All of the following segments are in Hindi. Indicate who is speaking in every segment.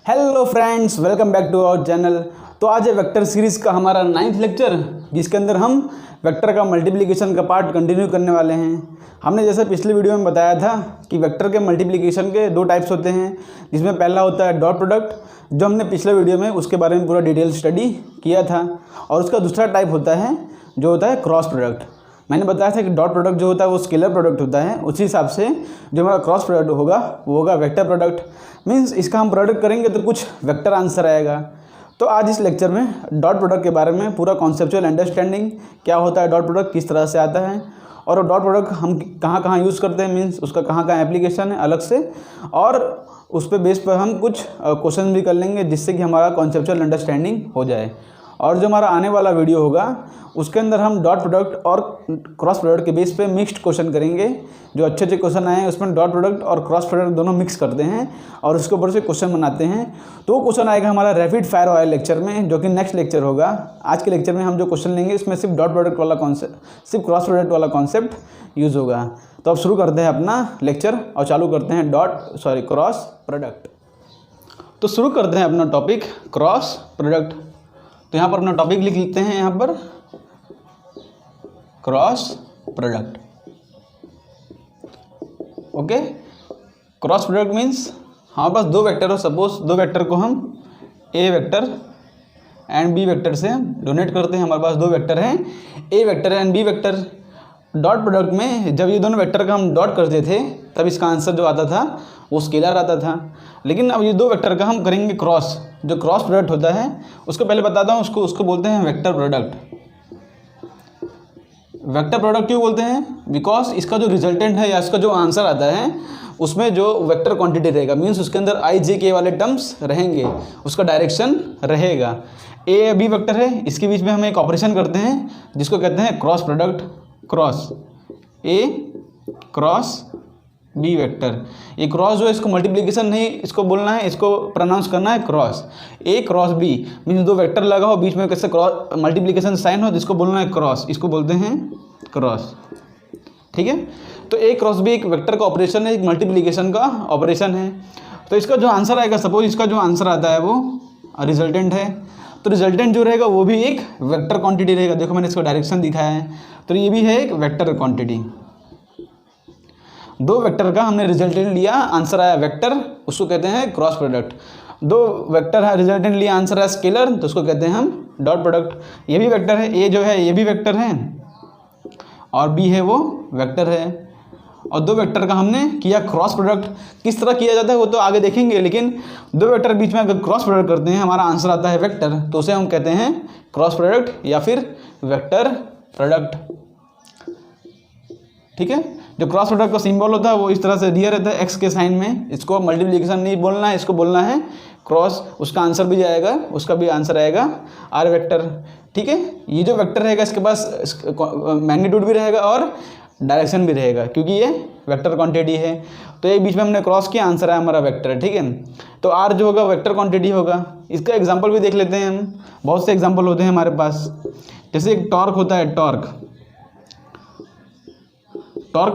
Speaker 1: Hello friends, welcome back to our channel. तो आज है वेक्टर सीरीज़ का हमारा 9th लेक्चर, जिसके अंदर हम वेक्टर का मल्टीप्लिकेशन का पार्ट कंटिन्यू करने वाले हैं। हमने जैसे पिछले वीडियो में बताया था कि वेक्टर के मल्टीप्लिकेशन के दो टाइप्स होते हैं, जिसमें पहला होता है डॉट प्रोडक्ट, जो हमने पिछले वीडियो में उसके बारे में पूरा डिटेल स्टडी किया था। और उसका दूसरा टाइप होता है जो होता है क्रॉस प्रोडक्ट। मैंने बताया था कि डॉट प्रोडक्ट जो होता है वो स्केलर प्रोडक्ट होता है, उसी हिसाब से जो हमारा क्रॉस प्रोडक्ट होगा वो होगा वेक्टर प्रोडक्ट। मीन्स इसका हम प्रोडक्ट करेंगे तो कुछ वेक्टर आंसर आएगा। तो आज इस लेक्चर में डॉट प्रोडक्ट के बारे में पूरा कॉन्सेप्चुअल अंडरस्टैंडिंग, क्या होता है डॉट प्रोडक्ट, किस तरह से आता है और डॉट प्रोडक्ट हम कहाँ कहाँ यूज़ करते हैं, मीन्स उसका कहाँ कहाँ एप्लीकेशन है अलग से, और उस पर बेस पर हम कुछ क्वेश्चन भी कर लेंगे जिससे कि हमारा कॉन्सेप्चुअल अंडरस्टैंडिंग हो जाए। और जो हमारा आने वाला वीडियो होगा उसके अंदर हम डॉट प्रोडक्ट और क्रॉस प्रोडक्ट के बेस पे मिक्स्ड क्वेश्चन करेंगे। जो अच्छे अच्छे क्वेश्चन आए हैं उसमें डॉट प्रोडक्ट और क्रॉस प्रोडक्ट दोनों मिक्स करते हैं और उसके ऊपर से क्वेश्चन बनाते हैं। तो वो क्वेश्चन आएगा हमारा रैपिड फायर वाले लेक्चर में, जो कि नेक्स्ट लेक्चर होगा। आज के लेक्चर में हम जो क्वेश्चन लेंगे इसमें सिर्फ डॉट प्रोडक्ट वाला कॉन्सेप्ट, सिर्फ क्रॉस प्रोडक्ट वाला कॉन्सेप्ट यूज़ होगा। तो अब शुरू करते हैं अपना लेक्चर और चालू करते हैं क्रॉस प्रोडक्ट। तो शुरू करते हैं अपना टॉपिक क्रॉस प्रोडक्ट। तो यहाँ पर अपना टॉपिक लिख लेते हैं, यहाँ पर cross product. Okay, cross product means हमारे पास दो वेक्टर हो, सपोज दो वेक्टर को हम A vector and B vector से डोनेट करते हैं। हमारे पास दो वेक्टर हैं, A vector and B vector. Dot product में जब ये दोनों वेक्टर का हम डॉट करते थे तब इसका आंसर जो आता था वो स्केलर आता था। लेकिन अब ये दो वेक्टर का हम करेंगे क्रॉस। जो क्रॉस प्रोडक्ट होता है उसको पहले बताता हूँ, उसको बोलते हैं वेक्टर प्रोडक्ट। वेक्टर प्रोडक्ट क्यों बोलते हैं? बिकॉज इसका जो रिजल्टेंट है या इसका जो आंसर आता है उसमें जो वेक्टर क्वांटिटी रहेगा, मीन्स उसके अंदर आई जे के वाले टर्म्स रहेंगे, उसका डायरेक्शन रहेगा। ए बी वेक्टर है, इसके बीच में हम एक ऑपरेशन करते हैं जिसको कहते हैं cross product. Cross A cross B vector. ये क्रॉस जो है इसको मल्टीप्लिकेशन नहीं इसको बोलना है, इसको प्रोनाउंस करना है cross. A cross B means दो वेक्टर लगा हो, बीच में कैसे क्रॉस मल्टीप्लिकेशन साइन हो, जिसको बोलना है क्रॉस, इसको बोलते हैं क्रॉस। ठीक है, तो ए क्रॉस बी एक वेक्टर का ऑपरेशन है, एक मल्टीप्लिकेशन का ऑपरेशन है। तो इसका जो आंसर आएगा, सपोज इसका जो आंसर आता है वो रिजल्टेंट है, तो रिजल्टेंट जो रहेगा वो भी एक वेक्टर क्वांटिटी रहेगा। देखो मैंने इसको डायरेक्शन दिखाया है, तो ये भी है एक वेक्टर क्वांटिटी। दो वेक्टर का हमने रिजल्टेंट लिया, आंसर आया वेक्टर, उसको कहते हैं क्रॉस प्रोडक्ट। दो वेक्टर है, रिजल्टेंट लिया, आंसर आया स्केलर, तो उसको कहते हैं हम डॉट प्रोडक्ट। ये भी वेक्टर है, ए जो है ये भी वेक्टर है और बी है वो वेक्टर है। और दो वेक्टर का हमने किया क्रॉस प्रोडक्ट। किस तरह किया जाता है वो तो आगे देखेंगे, लेकिन दो वेक्टर के बीच में अगर क्रॉस प्रोडक्ट करते हैं हमारा आंसर आता है वेक्टर, तो उसे हम कहते हैं क्रॉस प्रोडक्ट या फिर वेक्टर प्रोडक्ट। ठीक है, जो क्रॉस प्रोडक्ट का सिंबल होता है वो इस तरह से दिया रहता है एक्स के साइन में। इसको मल्टीप्लिकेशन नहीं बोलना है, इसको बोलना है क्रॉस। उसका आंसर भी जाएगा, उसका भी आंसर आएगा आर वेक्टर। ठीक है, ये जो वेक्टर रहेगा इसके पास मैग्नीट्यूड भी रहेगा और डायरेक्शन भी रहेगा, क्योंकि ये वेक्टर क्वांटिटी है। तो एक बीच में हमने क्रॉस किया, आंसर आया हमारा वेक्टर। ठीक है, तो आर जो होगा वेक्टर क्वांटिटी होगा। इसका एग्जांपल भी देख लेते हैं हम, बहुत से एग्जांपल होते हैं हमारे पास। जैसे एक टॉर्क होता है, टॉर्क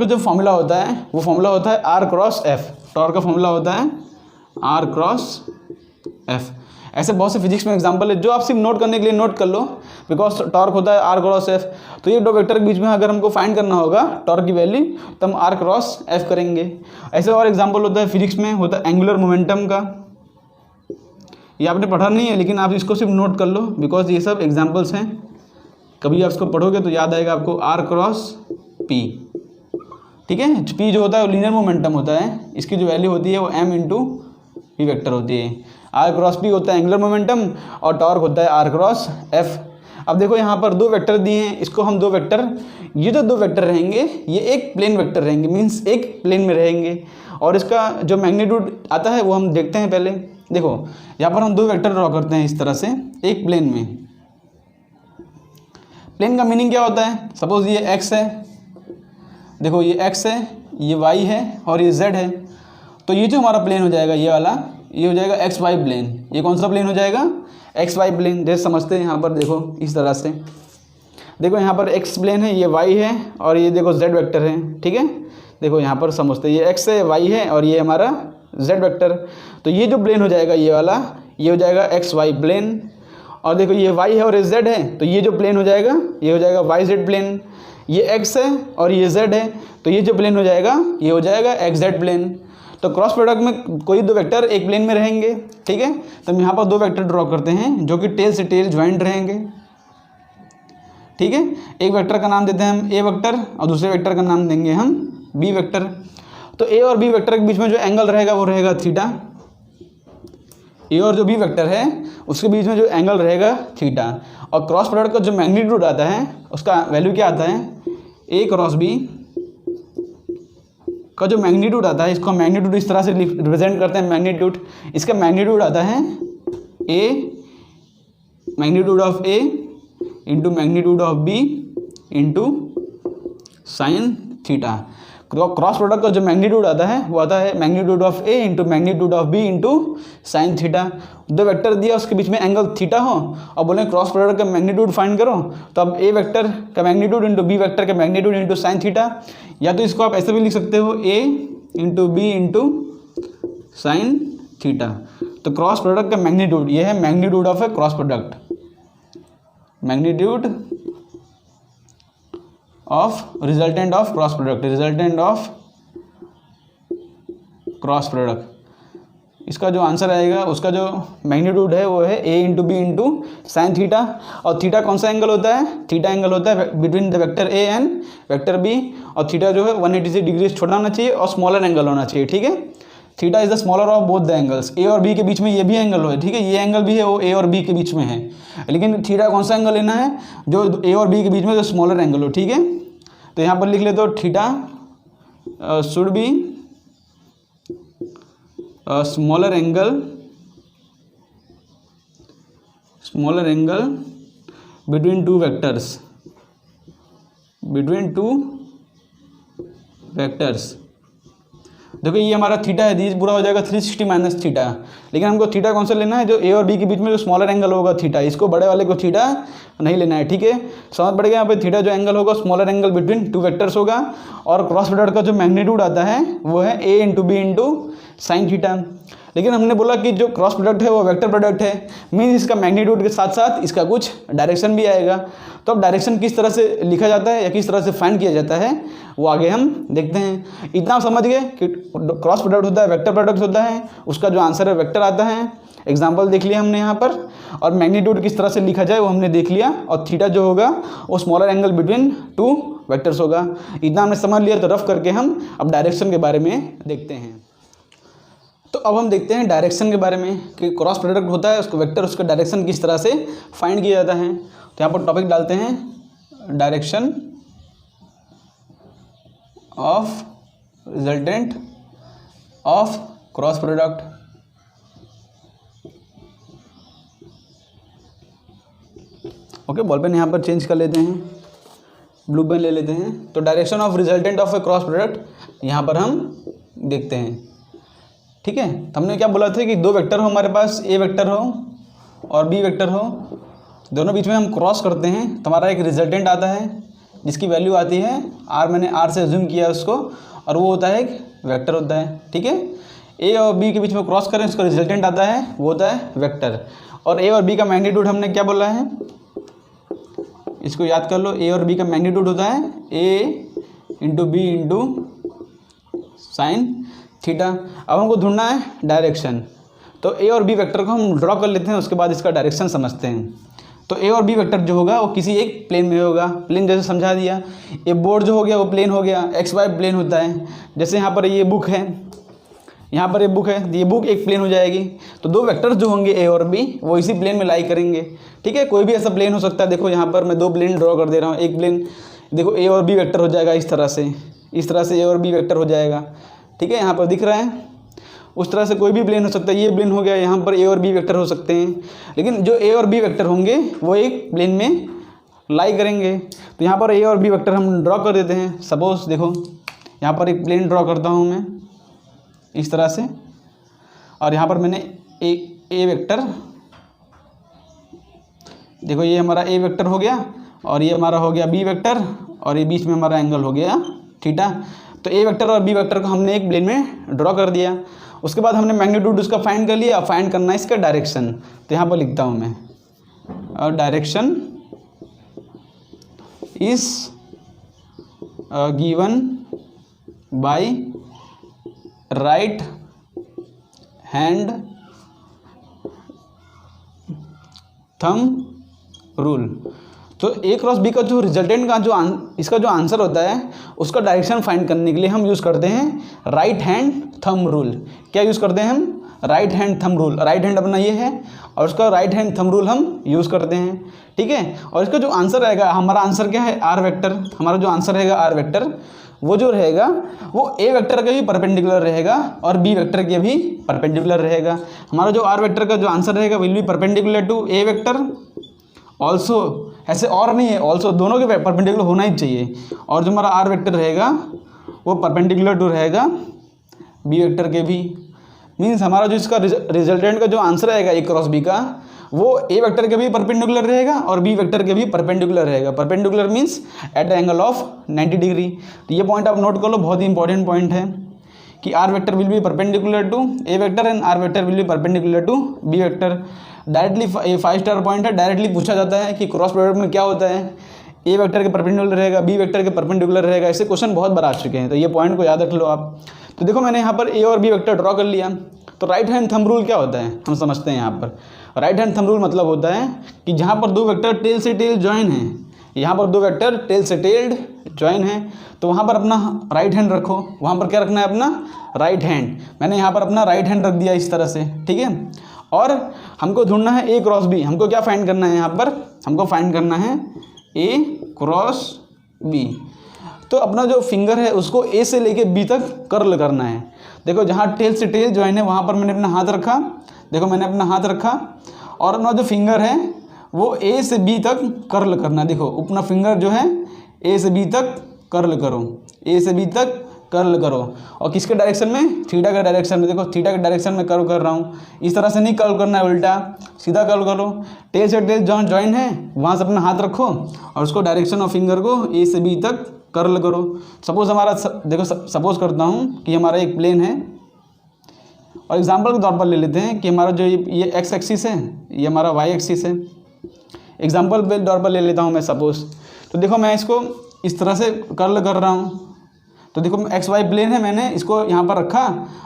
Speaker 1: जो फॉर्मूला होता है वो फॉर्मूला होता है आर क्रॉस एफ। टॉर्क का फॉर्मूला होता है आर क्रॉस एफ। ऐसे बहुत से फिजिक्स में एग्जांपल है जो आप सिर्फ नोट करने के लिए नोट कर लो, बिकॉज टॉर्क होता है आर क्रॉस एफ। तो ये दो वेक्टर के बीच में अगर हमको फाइंड करना होगा टॉर्क की वैल्यू, तो हम आर क्रॉस एफ करेंगे। ऐसे और एग्जांपल होता है फिजिक्स में, होता है एंगुलर मोमेंटम का। ये आपने पढ़ा नहीं है लेकिन आप इसको सिर्फ नोट कर लो, बिकॉज ये सब एग्जाम्पल्स हैं। कभी आप इसको पढ़ोगे तो याद आएगा आपको आर क्रॉस पी। ठीक है, पी जो होता है वो लीनियर मोमेंटम होता है, इसकी जो वैल्यू होती है वो एम इंटू पी वेक्टर होती है। आर क्रॉस पी होता है एंगुलर मोमेंटम और टॉर्क होता है आर क्रॉस एफ। अब देखो यहाँ पर दो वेक्टर दिए हैं, इसको हम दो वेक्टर, ये जो दो वेक्टर रहेंगे ये एक प्लेन वेक्टर रहेंगे, मीन्स एक प्लेन में रहेंगे। और इसका जो मैग्नीट्यूड आता है वो हम देखते हैं पहले। देखो यहाँ पर हम दो वेक्टर ड्रॉ करते हैं इस तरह से एक प्लेन में। प्लेन का मीनिंग क्या होता है? सपोज ये एक्स है, देखो ये x है, ये y है और ये z है। तो ये जो हमारा प्लेन हो जाएगा ये वाला, ये हो जाएगा एक्स वाई प्लेन। ये कौन सा प्लेन हो जाएगा? X Y plane. जैसे समझते हैं यहाँ पर देखो इस तरह से, देखो यहाँ पर x प्लेन है, ये y है और ये देखो z वेक्टर है। ठीक है, देखो यहाँ पर समझते, ये x है, y है और ये हमारा z वेक्टर। तो ये जो प्लेन हो जाएगा ये वाला, ये हो जाएगा एक्स वाई प्लेन। और देखो ये y है और ये z है, तो ये जो प्लेन हो जाएगा ये हो जाएगा वाई जेड प्लेन। ये x है और ये z है, तो ये जो प्लेन हो जाएगा ये हो जाएगा एक्स जेड प्लेन। तो क्रॉस प्रोडक्ट में कोई दो वेक्टर एक प्लेन में रहेंगे, ठीक है। तो हम यहाँ पर दो वेक्टर ड्रॉ करते हैं जो कि टेल से टेल ज्वाइंट रहेंगे, ठीक है। एक वेक्टर का नाम देते हैं हम ए वेक्टर और दूसरे वेक्टर का नाम देंगे हम बी वेक्टर। तो ए और बी वेक्टर के बीच में जो एंगल रहेगा वो रहेगा थीटा। ए और जो बी वेक्टर है उसके बीच में जो एंगल रहेगा थीटा। और क्रॉस प्रोडक्ट का जो मैग्नीट्यूड आता है उसका वैल्यू क्या आता है, ए क्रॉस बी का जो मैग्नीट्यूड आता है, इसको मैग्नीट्यूड इस तरह से रिप्रेजेंट करते हैं मैग्नीट्यूड। इसका मैग्नीट्यूड आता है A magnitude of A into magnitude of B into sine theta. Cross product का जो मैग्नीट्यूड आता है वो आता है magnitude of A into magnitude of B into sine theta. दो वेक्टर दिया उसके बीच में एंगल थीटा हो और बोले क्रॉस प्रोडक्ट का मैग्नीट्यूड फाइंड करो, तो अब ए वेक्टर का मैग्नीट्यूड इंटू बी वेक्टर का मैग्नीट्यूड इंटू साइन थीटा। या तो इसको आप ऐसे भी लिख सकते हो A into B into sine theta. तो क्रॉस प्रोडक्ट का मैग्नीट्यूड ये है magnitude of A cross product, magnitude of resultant of cross product, resultant of cross product. इसका जो आंसर आएगा उसका जो मैग्नीट्यूड है वो है A into B into sine theta. और थीटा कौन सा एंगल होता है, थीटा एंगल होता है between the vector A and vector B. और थीटा जो है 180 डिग्री छोटा होना चाहिए और स्मॉलर एंगल होना चाहिए, ठीक है। Theta is the smaller of both the angles. A और बी के बीच में ये भी एंगल हो, ठीक है, ये एंगल भी है वो ए और बी के बीच में है, लेकिन थीटा कौन सा एंगल लेना है, जो ए और बी के बीच में जो स्मॉलर एंगल हो, ठीक है। तो यहाँ पर लिख लेते हो theta should be smaller angle between two vectors, देखो ये हमारा थीटा है, ये पूरा हो जाएगा 360 माइनस थीटा। लेकिन हमको थीटा कौन सा लेना है, जो ए और बी के बीच में जो स्मॉलर एंगल होगा थीटा, इसको बड़े वाले को थीटा नहीं लेना है, ठीक है। समझ पड़ गया। यहाँ पे थीटा जो एंगल होगा smaller angle between two vectors होगा। और क्रॉस प्रोडक्ट का जो मैग्नीट्यूड आता है वो है A into B into sine theta. लेकिन हमने बोला कि जो क्रॉस प्रोडक्ट है वो वेक्टर प्रोडक्ट है, मीन्स इसका मैग्नीट्यूड के साथ साथ इसका कुछ डायरेक्शन भी आएगा। तो अब डायरेक्शन किस तरह से लिखा जाता है या किस तरह से फाइंड किया जाता है वो आगे हम देखते हैं। इतना समझ गए कि क्रॉस प्रोडक्ट होता है, वेक्टर प्रोडक्ट होता है, उसका जो आंसर है वेक्टर आता है। एग्जाम्पल देख लिया हमने यहाँ पर, और मैग्नीट्यूड किस तरह से लिखा जाए वो हमने देख लिया। और थीटा जो होगा वो smaller angle between two vectors होगा। इतना हमने समझ लिया। तो रफ करके हम अब डायरेक्शन के बारे में देखते हैं। तो अब हम देखते हैं डायरेक्शन के बारे में कि क्रॉस प्रोडक्ट होता है, उसको वेक्टर, उसका डायरेक्शन किस तरह से फाइंड किया जाता है। तो यहाँ पर टॉपिक डालते हैं direction of resultant of cross product. Okay, ball pen यहाँ पर चेंज कर लेते हैं, ब्लू पेन ले लेते हैं। तो direction of resultant of A cross product यहाँ पर हम देखते हैं, ठीक है। तो हमने क्या बोला था कि दो वेक्टर हो हमारे पास, ए वेक्टर हो और बी वेक्टर हो, दोनों बीच में हम क्रॉस करते हैं तो हमारा एक रिजल्टेंट आता है जिसकी वैल्यू आती है आर, मैंने आर से अज्यूम किया उसको, और वो होता है एक वेक्टर होता है, ठीक है। ए और बी के बीच में क्रॉस करें, उसका रिजल्टेंट आता है वो होता है वेक्टर। और ए और बी का मैग्नीट्यूड हमने क्या बोला है, इसको याद कर लो। ए और बी का मैग्नीट्यूड होता है A into B into sine theta. अब हमको ढूंढना है डायरेक्शन। तो ए और बी वेक्टर को हम ड्रॉ कर लेते हैं, उसके बाद इसका डायरेक्शन समझते हैं। तो ए और बी वेक्टर जो होगा वो किसी एक प्लेन में होगा। प्लेन जैसे समझा दिया, ये बोर्ड जो हो गया वो प्लेन हो गया, एक्स वाई प्लेन होता है। जैसे यहाँ पर ये बुक है, यहाँ पर ये बुक है, ये बुक एक प्लेन हो जाएगी। तो दो वेक्टर जो होंगे ए और बी वो इसी प्लेन में लाई करेंगे, ठीक है। कोई भी ऐसा प्लेन हो सकता है। देखो यहाँ पर मैं दो प्लेन ड्रॉ कर दे रहा हूँ। एक प्लेन देखो ए और बी वेक्टर हो जाएगा इस तरह से, इस तरह से ए और बी वेक्टर हो जाएगा, ठीक है। यहाँ पर दिख रहा है, उस तरह से कोई भी प्लेन हो सकता है। ये प्लेन हो गया, यहाँ पर ए और बी वेक्टर हो सकते हैं। लेकिन जो ए और बी वेक्टर होंगे वो एक प्लेन में लाई करेंगे। तो यहाँ पर ए और बी वेक्टर हम ड्रॉ कर देते हैं। सपोज देखो यहाँ पर एक प्लेन ड्रॉ करता हूँ मैं इस तरह से, और यहाँ पर मैंने ए वेक्टर, देखो ये हमारा ए वेक्टर हो गया और ये हमारा हो गया बी वेक्टर, और ये बीच में हमारा एंगल हो गया थीटा। तो ए वेक्टर और बी वेक्टर को हमने एक प्लेन में ड्रॉ कर दिया। उसके बाद हमने मैग्नीट्यूड उसका फाइंड कर लिया। फाइंड करना है इसका डायरेक्शन, तो यहाँ पर लिखता हूँ मैं, और direction is given by right hand thumb rule. तो ए क्रॉस बी का जो रिजल्टेंट का जो इसका जो आंसर होता है उसका डायरेक्शन फाइंड करने के लिए हम यूज़ करते हैं राइट हैंड थंब रूल। क्या यूज़ करते हैं हम? Right hand thumb rule. Right hand अपना ये है और उसका राइट हैंड थंब रूल हम यूज़ करते हैं, ठीक है। और इसका जो आंसर रहेगा, हमारा आंसर क्या है? R vector. हमारा जो आंसर रहेगा आर वेक्टर, वो जो रहेगा वो ए वेक्टर के भी परपेंडिकुलर रहेगा और बी वेक्टर के भी परपेंडिकुलर रहेगा। हमारा जो आर वेक्टर का जो आंसर रहेगा will be perpendicular to A vector also, ऐसे और नहीं है, ऑल्सो दोनों के परपेंडिकुलर होना ही चाहिए। और जो हमारा आर वेक्टर रहेगा वो परपेंडिकुलर टू रहेगा बी वेक्टर के भी। मीन्स हमारा जो इसका रिजल्टेंट का जो आंसर रहेगा ए क्रॉस बी का, वो ए वेक्टर के भी परपेंडिकुलर रहेगा और बी वेक्टर के भी परपेंडिकुलर रहेगा। Perpendicular means at the angle of 90 degree. तो ये पॉइंट आप नोट कर लो, बहुत ही इंपॉर्टेंट पॉइंट है कि R vector will be perpendicular to A vector and R vector will be perpendicular to B vector. Directly ये 5 स्टार पॉइंट है, डायरेक्टली पूछा जाता है कि क्रॉस प्रोडक्ट में क्या होता है, ए वेक्टर के परपेंडिकुलर रहेगा, बी वेक्टर के परपेंडिकुलर रहेगा। ऐसे क्वेश्चन बहुत बार आ चुके हैं, तो ये पॉइंट को याद रख लो आप। तो देखो मैंने यहाँ पर ए और बी वेक्टर ड्रॉ कर लिया। तो राइट हैंड थंब रूल क्या होता है हम समझते हैं। यहाँ पर राइट हैंड थंब रूल मतलब होता है कि जहाँ पर दो वेक्टर टेल से टेल ज्वाइन है, यहाँ पर दो वेक्टर टेल से टेल्ड ज्वाइन है, तो वहाँ पर अपना राइट हैंड रखो। वहाँ पर क्या रखना है? अपना राइट हैंड। मैंने यहाँ पर अपना राइट हैंड रख दिया इस तरह से, ठीक है। और हमको ढूंढना है ए क्रॉस बी। हमको क्या फाइंड करना है? यहाँ पर हमको फाइंड करना है ए क्रॉस बी। तो अपना जो फिंगर है उसको ए से लेके बी तक कर्ल करना है। देखो जहाँ टेल से टेल ज्वाइन है वहाँ पर मैंने अपना हाथ रखा, देखो मैंने अपना हाथ रखा और अपना जो फिंगर है वो ए से बी तक कर्ल करना। देखो अपना फिंगर जो है ए से बी तक कर्ल करो, ए से बी तक कर्ल करो। और किसके डायरेक्शन में? थीटा के डायरेक्शन में। देखो थीटा के डायरेक्शन में कर्ल कर रहा हूँ, इस तरह से नहीं कर्ल करना है, उल्टा सीधा कर्ल करो। टेल से टेल जहाँ ज्वाइन है वहाँ से अपना हाथ रखो और उसको डायरेक्शन ऑफ फिंगर को ए से बी तक कर्ल करो। सपोज हमारा देखो सपोज करता हूँ कि हमारा एक प्लेन है और एग्जांपल के तौर पर ले लेते हैं कि हमारा जो ये एक्स एक्सिस है, ये हमारा वाई एक्सिस है। एग्जांपल के तौर पर ले लेता हूँ मैं सपोज। तो देखो मैं इसको इस तरह से कर्ल कर रहा हूँ। तो देखो एक्स वाई प्लेन है, मैंने इसको यहाँ पर रखा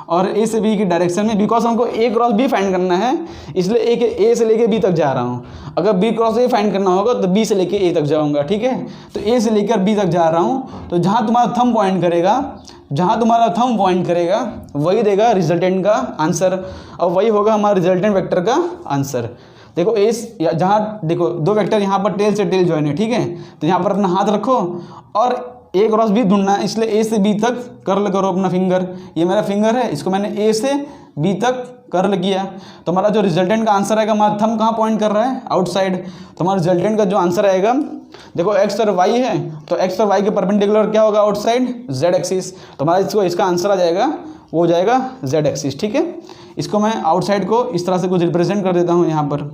Speaker 1: और ए से बी की डायरेक्शन में, बिकॉज हमको ए क्रॉस बी फाइंड करना है इसलिए ए से लेके बी तक जा रहा हूँ। अगर बी क्रॉस ए फाइंड करना होगा तो बी से लेके ए तक जाऊँगा, ठीक है। तो ए से लेकर बी तक जा रहा हूँ। तो जहाँ तुम्हारा थंब पॉइंट करेगा, जहाँ तुम्हारा थंब पॉइंट करेगा वही देगा रिजल्टेंट का आंसर और वही होगा हमारा रिजल्टेंट वेक्टर का आंसर। देखो ए जहाँ देखो दो वेक्टर यहाँ पर टेल से टेल ज्वाइन है, ठीक है। तो यहाँ पर अपना हाथ रखो और ए क्रॉस बी ढूंढना है, इसलिए ए से बी तक कर्ल करो अपना फिंगर। ये मेरा फिंगर है, इसको मैंने ए से बी तक कर्ल किया। तो हमारा जो रिजल्टेंट का आंसर आएगा, हमारा थंब कहाँ पॉइंट कर रहा है? आउटसाइड। तो हमारा रिजल्टेंट का जो आंसर आएगा, देखो एक्स और वाई है तो एक्स और वाई के परपेंडिकुलर क्या होगा? Outside Z axis. तो हमारा इसका आंसर आ जाएगा, वो हो जाएगा जेड एक्सिस, ठीक है। इसको मैं आउटसाइड को इस तरह से कुछ रिप्रेजेंट कर देता हूँ यहाँ पर,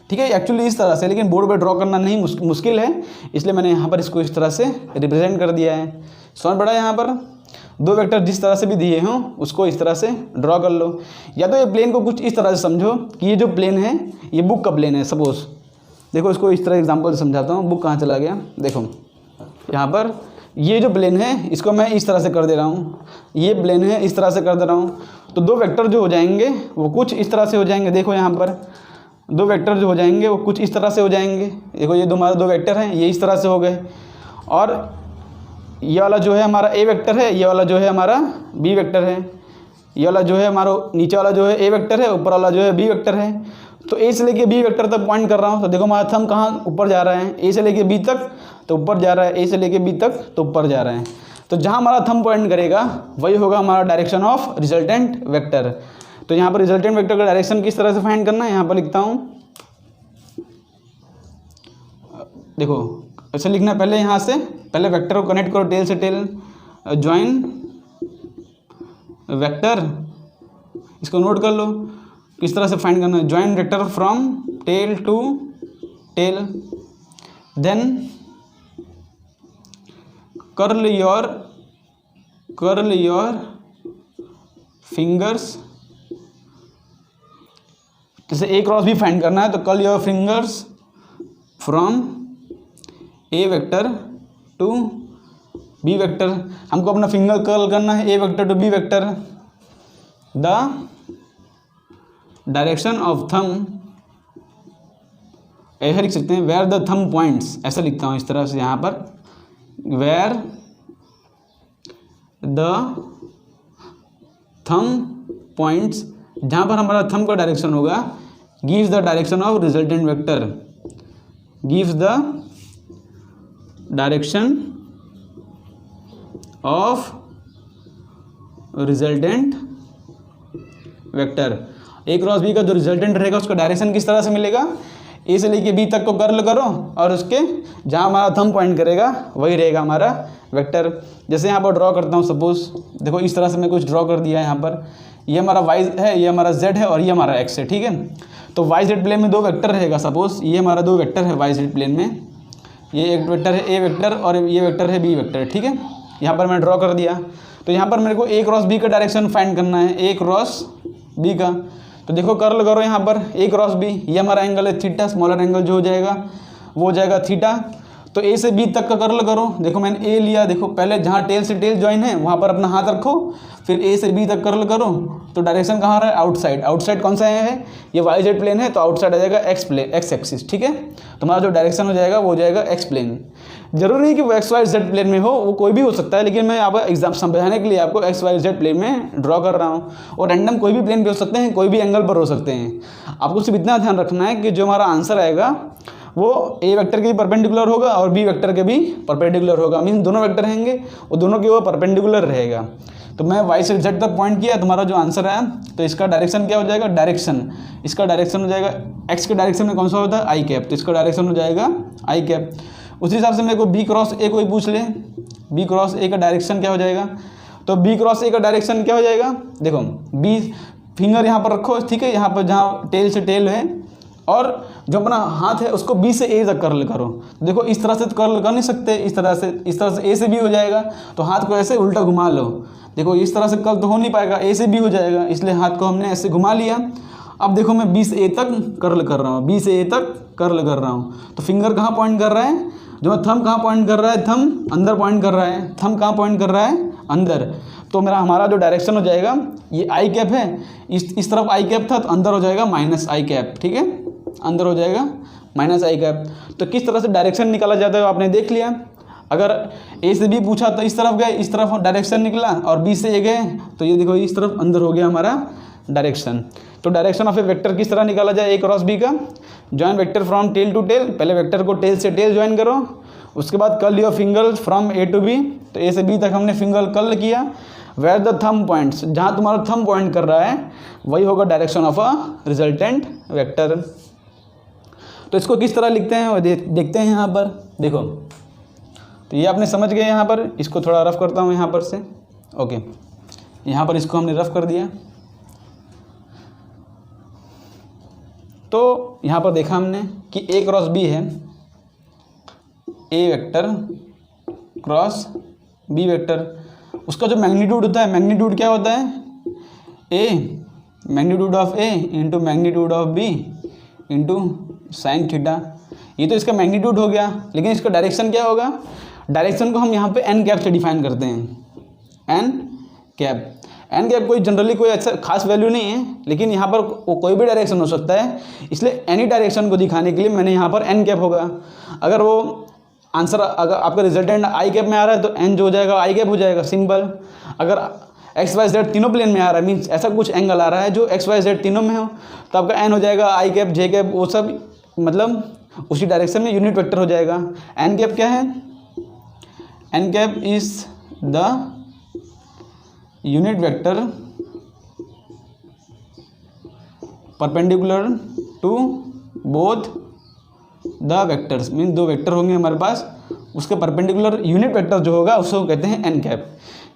Speaker 1: ठीक है। एक्चुअली इस तरह से, लेकिन बोर्ड पे ड्रॉ करना नहीं मुश्किल है, इसलिए मैंने यहाँ पर इसको इस तरह से रिप्रेजेंट कर दिया है। समझ पड़ा? यहाँ पर दो वेक्टर जिस तरह से भी दिए हों उसको इस तरह से ड्रॉ कर लो। या तो ये प्लेन को कुछ इस तरह से समझो कि ये जो प्लेन है ये बुक का प्लेन है। सपोज देखो इसको इस तरह एग्जाम्पल से समझाता हूँ। बुक कहाँ चला गया? देखो यहाँ पर ये जो प्लेन है इसको मैं इस तरह से कर दे रहा हूँ, ये प्लेन है इस तरह से कर दे रहा हूँ। तो दो वेक्टर जो हो जाएंगे वो कुछ इस तरह से हो जाएंगे। देखो यहाँ पर दो वेक्टर जो हो जाएंगे वो कुछ इस तरह से हो जाएंगे। देखो ये हमारे दो वेक्टर हैं, ये इस तरह से हो गए। और ये वाला जो है हमारा ए वेक्टर है, ये वाला जो है हमारा बी वेक्टर है। ये वाला जो है हमारा नीचे वाला जो है ए वेक्टर है, ऊपर वाला जो है बी वेक्टर है। तो ए से लेके बी वेक्टर तक पॉइंट कर रहा हूँ। तो देखो हमारा थंब कहाँ ऊपर जा रहा है? ए से लेके बी तक तो ऊपर जा रहा है, ए से लेके बी तक तो ऊपर जा रहा है। तो जहाँ हमारा थंब पॉइंट करेगा वही होगा हमारा डायरेक्शन ऑफ रिजल्टेंट वेक्टर। तो यहाँ पर रिजल्टेंट वेक्टर का डायरेक्शन किस तरह से फाइंड करना है, यहाँ पर लिखता हूँ। देखो ऐसे लिखना है, पहले यहाँ से पहले वेक्टर को कनेक्ट करो, टेल से टेल ज्वाइन वेक्टर। इसको नोट कर लो किस तरह से फाइंड करना है। Join vector from tail to tail, then curl your fingers, जैसे ए क्रॉस बी फाइंड करना है तो curl your fingers from A vector to B vector. हमको अपना फिंगर कर्ल करना है A vector to B vector. The direction of thumb, ऐसा लिख सकते हैं वेयर द थंब पॉइंट्स, ऐसा लिखता हूँ इस तरह से यहाँ पर, वेयर द थंब पॉइंट्स, जहाँ पर हमारा थंब का डायरेक्शन होगा, gives the direction of resultant vector, gives the direction of resultant vector. A cross B का जो रिजल्टेंट रहेगा उसका डायरेक्शन किस तरह से मिलेगा, ए से लेके बी तक को कर्ल करो और उसके जहाँ हमारा थंब पॉइंट करेगा वही रहेगा हमारा वेक्टर। जैसे यहाँ पर ड्रॉ करता हूँ, सपोज देखो इस तरह से मैं कुछ ड्रॉ कर दिया है। यहाँ पर ये हमारा वाई है, ये हमारा जेड है और ये हमारा एक्स है, ठीक है। तो वाई जेड प्लेन में दो वेक्टर रहेगा, सपोज ये हमारा दो वेक्टर है वाई जेड प्लेन में, ये एक वेक्टर है ए वेक्टर और ये वेक्टर है बी वेक्टर, ठीक है। यहाँ पर मैं ड्रॉ कर दिया। तो यहाँ पर मेरे को ए क्रॉस बी का डायरेक्शन फाइंड करना है, ए क्रॉस बी का। तो देखो कर्ल करो यहाँ पर ए क्रॉस बी, ये हमारा एंगल है थीटा, स्मॉलर एंगल जो हो जाएगा वो हो जाएगा थीटा। तो ए से बी तक का कर्ल करो, देखो मैंने ए लिया, देखो पहले जहाँ टेल से टेल ज्वाइन है वहाँ पर अपना हाथ रखो, फिर ए से बी तक कर्ल करो। तो डायरेक्शन कहाँ रहा है, आउटसाइड। आउटसाइड कौन सा है, ये वाई जेड प्लेन है, तो आउटसाइड आ जाएगा एक्स एक्सिस, ठीक है। तुम्हारा जो डायरेक्शन हो जाएगा वो हो जाएगा एक्स प्लेन। जरूरी नहीं कि वो एक्स वाई जेड प्लेन में हो, वो कोई भी हो सकता है, लेकिन मैं आप एग्जाम समझाने के लिए आपको एक्स वाई जेड प्लेन में ड्रॉ कर रहा हूँ। और रैंडम कोई भी प्लेन पे हो सकते हैं, कोई भी एंगल पर हो सकते हैं। आपको सिर्फ इतना ध्यान रखना है कि जो हमारा आंसर आएगा वो ए वेक्टर के भी परपेंडिकुलर होगा और बी वेक्टर के भी परपेंडिकुलर होगा। मीन दोनों वेक्टर रहेंगे वो दोनों के वो परपेंडिकुलर रहेगा। तो मैं वाई से जेड तक पॉइंट किया, तुम्हारा जो आंसर आया, तो इसका डायरेक्शन क्या हो जाएगा, डायरेक्शन, इसका डायरेक्शन हो जाएगा एक्स के डायरेक्शन में कौन सा होता है, आई कैप, तो इसका डायरेक्शन हो जाएगा आई कैप। उसी हिसाब से मेरे को बी क्रॉस ए कोई पूछ ले, बी क्रॉस ए का डायरेक्शन क्या हो जाएगा, तो बी क्रॉस ए का डायरेक्शन क्या हो जाएगा, देखो बी फिंगर यहाँ पर रखो, ठीक है, यहाँ पर जहाँ टेल से टेल है, और जो अपना हाथ है उसको बी से ए तक कर्ल करो। देखो इस तरह से तो कर्ल कर नहीं सकते, इस तरह से ए से बी हो जाएगा, तो हाथ को ऐसे उल्टा घुमा लो। देखो इस तरह से कर्ल तो हो नहीं पाएगा, ए से बी हो जाएगा, इसलिए हाथ को हमने ऐसे घुमा लिया। अब देखो मैं बी से ए तक कर्ल कर रहा हूँ, बी से ए तक कर्ल कर रहा हूँ। तो फिंगर कहाँ पॉइंट कर रहा है, जो मैं थंब कहाँ पॉइंट कर रहा है, थंब अंदर पॉइंट कर रहा है, थंब कहाँ पॉइंट कर रहा है, अंदर। तो हमारा जो डायरेक्शन हो जाएगा, ये आई कैप है, इस तरफ आई कैप था, तो अंदर हो जाएगा माइनस आई कैप, ठीक है, अंदर हो जाएगा माइनस आई कैप। तो किस तरह से डायरेक्शन निकाला जाता है आपने देख लिया। अगर ए से बी पूछा तो इस तरफ गए, इस तरफ डायरेक्शन निकला, और बी से ए गए तो ये देखो इस तरफ अंदर हो गया हमारा डायरेक्शन। तो डायरेक्शन ऑफ ए वेक्टर किस तरह निकाला जाए, ए क्रॉस बी का, join vector from tail to tail, पहले वेक्टर को टेल से टेल ज्वाइन करो, उसके बाद curl your finger from A to B, तो ए से बी तक हमने फिंगर कर्ल किया। वेयर द थंब पॉइंट्स, जहाँ तुम्हारा थंब पॉइंट कर रहा है वही होगा direction of a resultant vector. तो इसको किस तरह लिखते हैं वो देखते हैं यहाँ पर। देखो तो ये आपने समझ गए यहाँ पर, इसको थोड़ा रफ करता हूँ यहाँ पर से, ओके, यहाँ पर इसको हमने रफ कर दिया। तो यहाँ पर देखा हमने कि ए क्रॉस बी है, A vector cross B vector, उसका जो मैग्नीट्यूड होता है, मैग्नीट्यूड क्या होता है, A magnitude of A into magnitude of B into sine theta. ये तो इसका मैग्नीट्यूड हो गया, लेकिन इसका डायरेक्शन क्या होगा, डायरेक्शन को हम यहाँ पे एन कैप से डिफाइन करते हैं, एन कैप। एन कैप कोई जनरली कोई अच्छा खास वैल्यू नहीं है, लेकिन यहाँ पर कोई भी डायरेक्शन हो सकता है, इसलिए एनी डायरेक्शन को दिखाने के लिए मैंने यहाँ पर एन कैप होगा। अगर वो आंसर अगर आपका रिजल्टेंट आई कैप में आ रहा है तो एन जो हो जाएगा आई कैप हो जाएगा, सिंपल। अगर एक्स वाई जेड तीनों प्लेन में आ रहा है, मीन्स ऐसा कुछ एंगल आ रहा है जो एक्स वाई जेड तीनों में हो, तो आपका एन हो जाएगा आई कैप जे कैप, वो सब मतलब उसी डायरेक्शन में यूनिट वेक्टर हो जाएगा। एन कैप क्या है, N cap is the unit vector perpendicular to both the vectors, mean दो वेक्टर होंगे हमारे पास, उसके परपेंडिकुलर यूनिट वेक्टर जो होगा उसको कहते हैं एन कैप।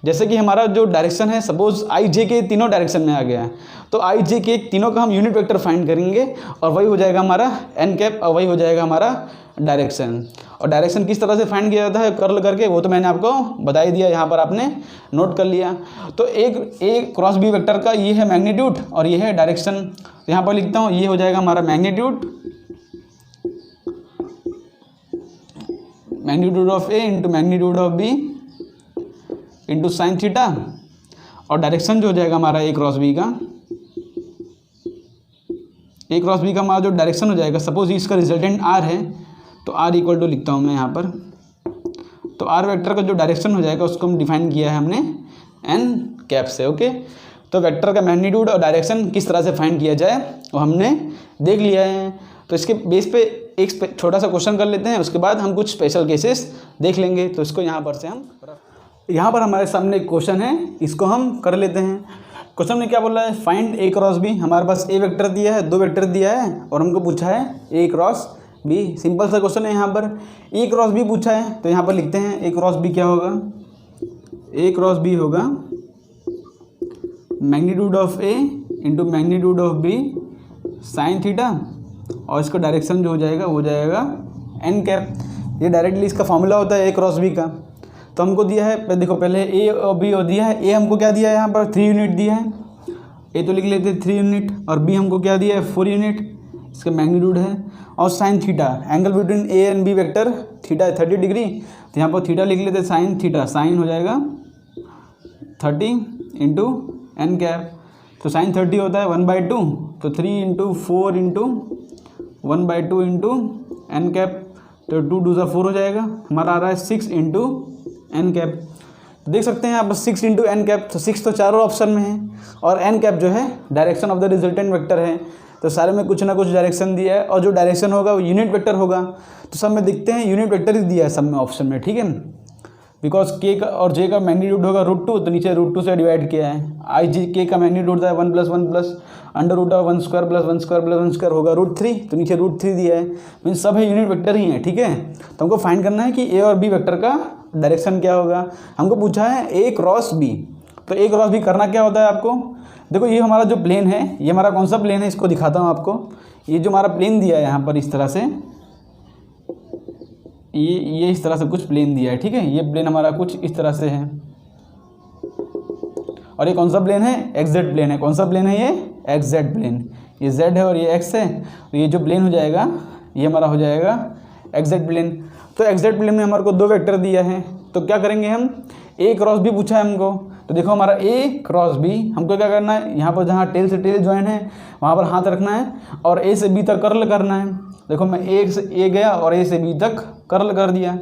Speaker 1: जैसे कि हमारा जो डायरेक्शन है, सपोज आई जे के तीनों डायरेक्शन में आ गया है, तो आई जे के तीनों का हम यूनिट वेक्टर फाइंड करेंगे और वही हो जाएगा हमारा एन कैप और वही हो जाएगा हमारा डायरेक्शन। और डायरेक्शन किस तरह से फाइंड किया जाता है कर्ल करके, वो तो मैंने आपको बता ही दिया, यहाँ पर आपने नोट कर लिया। तो एक ए क्रॉस बी वेक्टर का ये है मैग्नीट्यूड और ये है डायरेक्शन। तो यहाँ पर लिखता हूँ, ये हो जाएगा हमारा magnitude of A into magnitude of B into sine theta, और डायरेक्शन जो हो जाएगा हमारा ए क्रॉस बी का हमारा जो डायरेक्शन हो जाएगा, सपोज इसका रिजल्टेंट आर है तो आर इक्वल टू लिखता हूँ मैं यहाँ पर, तो आर वेक्टर का जो डायरेक्शन हो जाएगा उसको हम डिफाइन किया है हमने एन कैप से। ओके, तो वेक्टर का मैग्नीट्यूड और डायरेक्शन किस तरह से फाइंड किया जाए वो हमने देख लिया है। तो इसके बेस पे एक छोटा सा क्वेश्चन कर लेते हैं, उसके बाद हम कुछ स्पेशल केसेस देख लेंगे। तो इसको यहाँ पर हमारे सामने एक क्वेश्चन है, इसको हम कर लेते हैं। क्वेश्चन में क्या बोल रहा है, फाइंड ए क्रॉस बी। हमारे पास ए वेक्टर दिया है, 2 वेक्टर दिया है और हमको पूछा है ए क्रॉस बी। सिंपल सा क्वेश्चन है। यहाँ पर ए क्रॉस बी पूछा है तो यहाँ पर लिखते हैं ए क्रॉस बी क्या होगा, ए क्रॉस बी होगा magnitude of A into magnitude of B sine theta, और इसका डायरेक्शन जो हो जाएगा वो जाएगा एन कैप। ये डायरेक्टली इसका फॉर्मूला होता है ए क्रॉस बी का। तो हमको दिया है, देखो पहले ए और बी और दिया है। ए हमको क्या दिया है, यहाँ पर 3 यूनिट दिया है, ए तो लिख लेते हैं 3 यूनिट, और बी हमको क्या दिया है 4 यूनिट, इसका मैग्नीट्यूड है। और sine theta, angle between A and B vector theta है 30 डिग्री, तो यहाँ पर थीटा लिख लेते हैं साइन थीटा, साइन हो जाएगा 30 इंटू एन कैप। तो साइन 30 होता है 1/2, तो 3 into 4 into 1/2 into N cap, तो 2 2 4 हो जाएगा। हमारा आ रहा है 6 इंटू एन कैप। देख सकते हैं यहाँ पर 6 इंटू एन कैप, तो 6 तो चारों ऑप्शन में है, और एन कैप जो है direction of the resultant vector है। तो सारे में कुछ ना कुछ डायरेक्शन दिया है, और जो डायरेक्शन होगा वो यूनिट वेक्टर होगा। तो सब में दिखते हैं यूनिट वेक्टर ही दिया है सब में ऑप्शन में, ठीक है। बिकॉज के का और जे का मैग्नीट्यूड होगा √2, तो नीचे √2 से डिवाइड किया है। आई जी के का मैग्नीट्यूड होता है 1 + 1 + √1² + 1² + 1², होगा √3, तो नीचे √3 दिया है। मीन सब है यूनिट वेक्टर ही है, ठीक है। तो हमको फाइंड करना है कि ए और बी वेक्टर का डायरेक्शन क्या होगा। हमको पूछा है ए क्रॉस बी, तो ए क्रॉस बी करना क्या होता है आपको। देखो ये हमारा जो प्लेन है, ये हमारा कौन सा प्लेन है, इसको दिखाता हूँ आपको। ये जो हमारा प्लेन दिया है यहाँ पर इस तरह से, ये इस तरह से कुछ प्लेन दिया है, ठीक है। ये प्लेन हमारा कुछ इस तरह से है, और ये कौन सा प्लेन है, XZ प्लेन है। कौन सा प्लेन है ये, XZ प्लेन। ये Z है और ये X है, तो ये जो प्लेन हो जाएगा ये हमारा हो जाएगा XZ प्लेन। तो XZ प्लेन में हमारे को 2 वेक्टर दिया है, तो क्या करेंगे हम, ए क्रॉस बी पूछा है हमको। तो देखो हमारा ए क्रॉस बी, हमको क्या करना है, यहाँ पर जहाँ टेल से टेल ज्वाइन है वहाँ पर हाथ रखना है और ए से बी तक कर्ल करना है। देखो मैं ए से ए गया और ए से बी तक कर्ल कर दिया,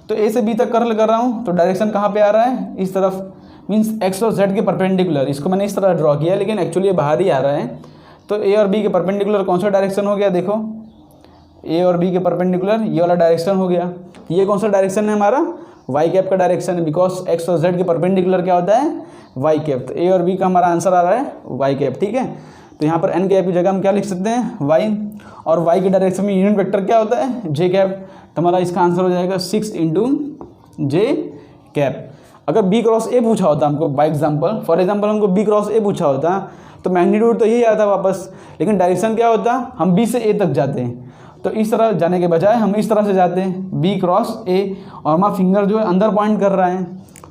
Speaker 1: तो ए से बी तक कर्ल कर रहा हूँ, तो डायरेक्शन कहाँ पे आ रहा है, इस तरफ, मीन्स एक्स और जेड के परपेंडिकुलर। इसको मैंने इस तरह ड्रॉ किया, लेकिन एक्चुअली ये बाहर ही आ रहा है। तो ए और बी के परपेंडिकुलर कौन सा डायरेक्शन हो गया, देखो ए और बी के परपेंडिकुलर ये वाला डायरेक्शन हो गया। ये कौन सा डायरेक्शन है हमारा, वाई कैप का डायरेक्शन है, बिकॉज एक्स और जेड के परपेंडिकुलर क्या होता है, वाई कैप। तो ए और बी का हमारा आंसर आ रहा है वाई कैप, ठीक है। तो यहाँ पर एन कैप की जगह हम क्या लिख सकते हैं, वाई, और वाई के डायरेक्शन में यूनिट वेक्टर क्या होता है, जे कैप। तो हमारा इसका आंसर हो जाएगा 6 इंटू जे कैप। अगर बी क्रॉस ए पूछा होता हमको बाई एग्जाम्पल, फॉर एग्जाम्पल हमको बी क्रॉस ए पूछा होता तो मैग्नीट्यूड तो यही आता वापस, लेकिन डायरेक्शन क्या होता, हम बी से ए तक जाते हैं। तो इस तरह जाने के बजाय हम इस तरह से जाते हैं, बी क्रॉस ए, और हमारा फिंगर जो है अंदर पॉइंट कर रहा है।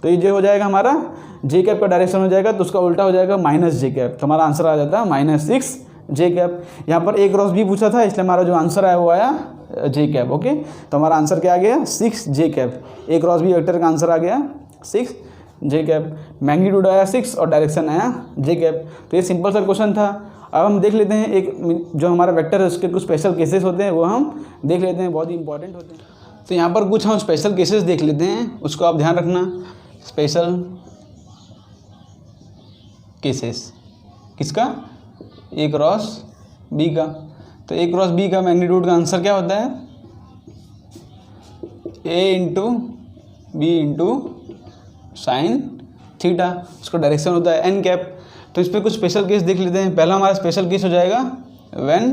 Speaker 1: तो ये जो हो जाएगा हमारा जे कैप का डायरेक्शन हो जाएगा, तो उसका उल्टा हो जाएगा -जे कैप। तो हमारा आंसर आ जाता है -6 जे कैप। यहाँ पर ए क्रॉस बी पूछा था, इसलिए हमारा जो आंसर आया वो आया जे कैप। ओके, तो हमारा आंसर क्या आ गया, 6 जे कैप। ए क्रॉस बी वेक्टर का आंसर आ गया 6 जे कैप। मैग्नीट्यूड आया 6 और डायरेक्शन आया जे कैप। तो ये सिंपल सा क्वेश्चन था। अब हम देख लेते हैं एक जो हमारा वेक्टर है उसके कुछ स्पेशल केसेस होते हैं, वो हम देख लेते हैं, बहुत ही इंपॉर्टेंट होते हैं। तो यहाँ पर कुछ हम स्पेशल केसेस देख लेते हैं, उसको आप ध्यान रखना। स्पेशल केसेस किसका, ए क्रॉस बी का। तो ए क्रॉस बी का मैग्नीट्यूड का आंसर क्या होता है, A into B into sine theta. उसका डायरेक्शन होता है एन कैप। तो इस पर कुछ स्पेशल केस देख लेते हैं। पहला हमारा स्पेशल केस हो जाएगा when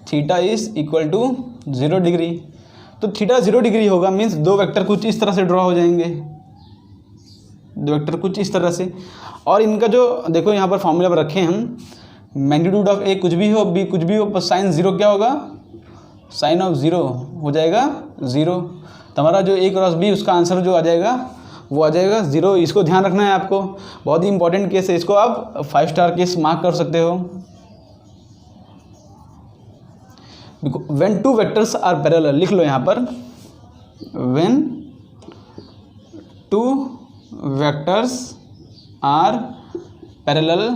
Speaker 1: theta is equal to 0 degree. तो थीटा 0 डिग्री होगा, मीन्स दो वेक्टर कुछ इस तरह से ड्रॉ हो जाएंगे, दो वेक्टर कुछ इस तरह से। और इनका जो देखो यहाँ पर फॉर्मूला पर रखे हम, मैग्नीट्यूड ऑफ ए कुछ भी हो, बी कुछ भी हो, पर साइन 0 क्या होगा, साइन ऑफ 0 हो जाएगा 0। तो हमारा जो ए क्रॉस बी उसका आंसर जो आ जाएगा वो आ जाएगा 0। इसको ध्यान रखना है आपको, बहुत ही इंपॉर्टेंट केस है, इसको आप 5 स्टार केस मार्क कर सकते हो। When two vectors are parallel, लिख लो यहाँ पर, when two vectors are parallel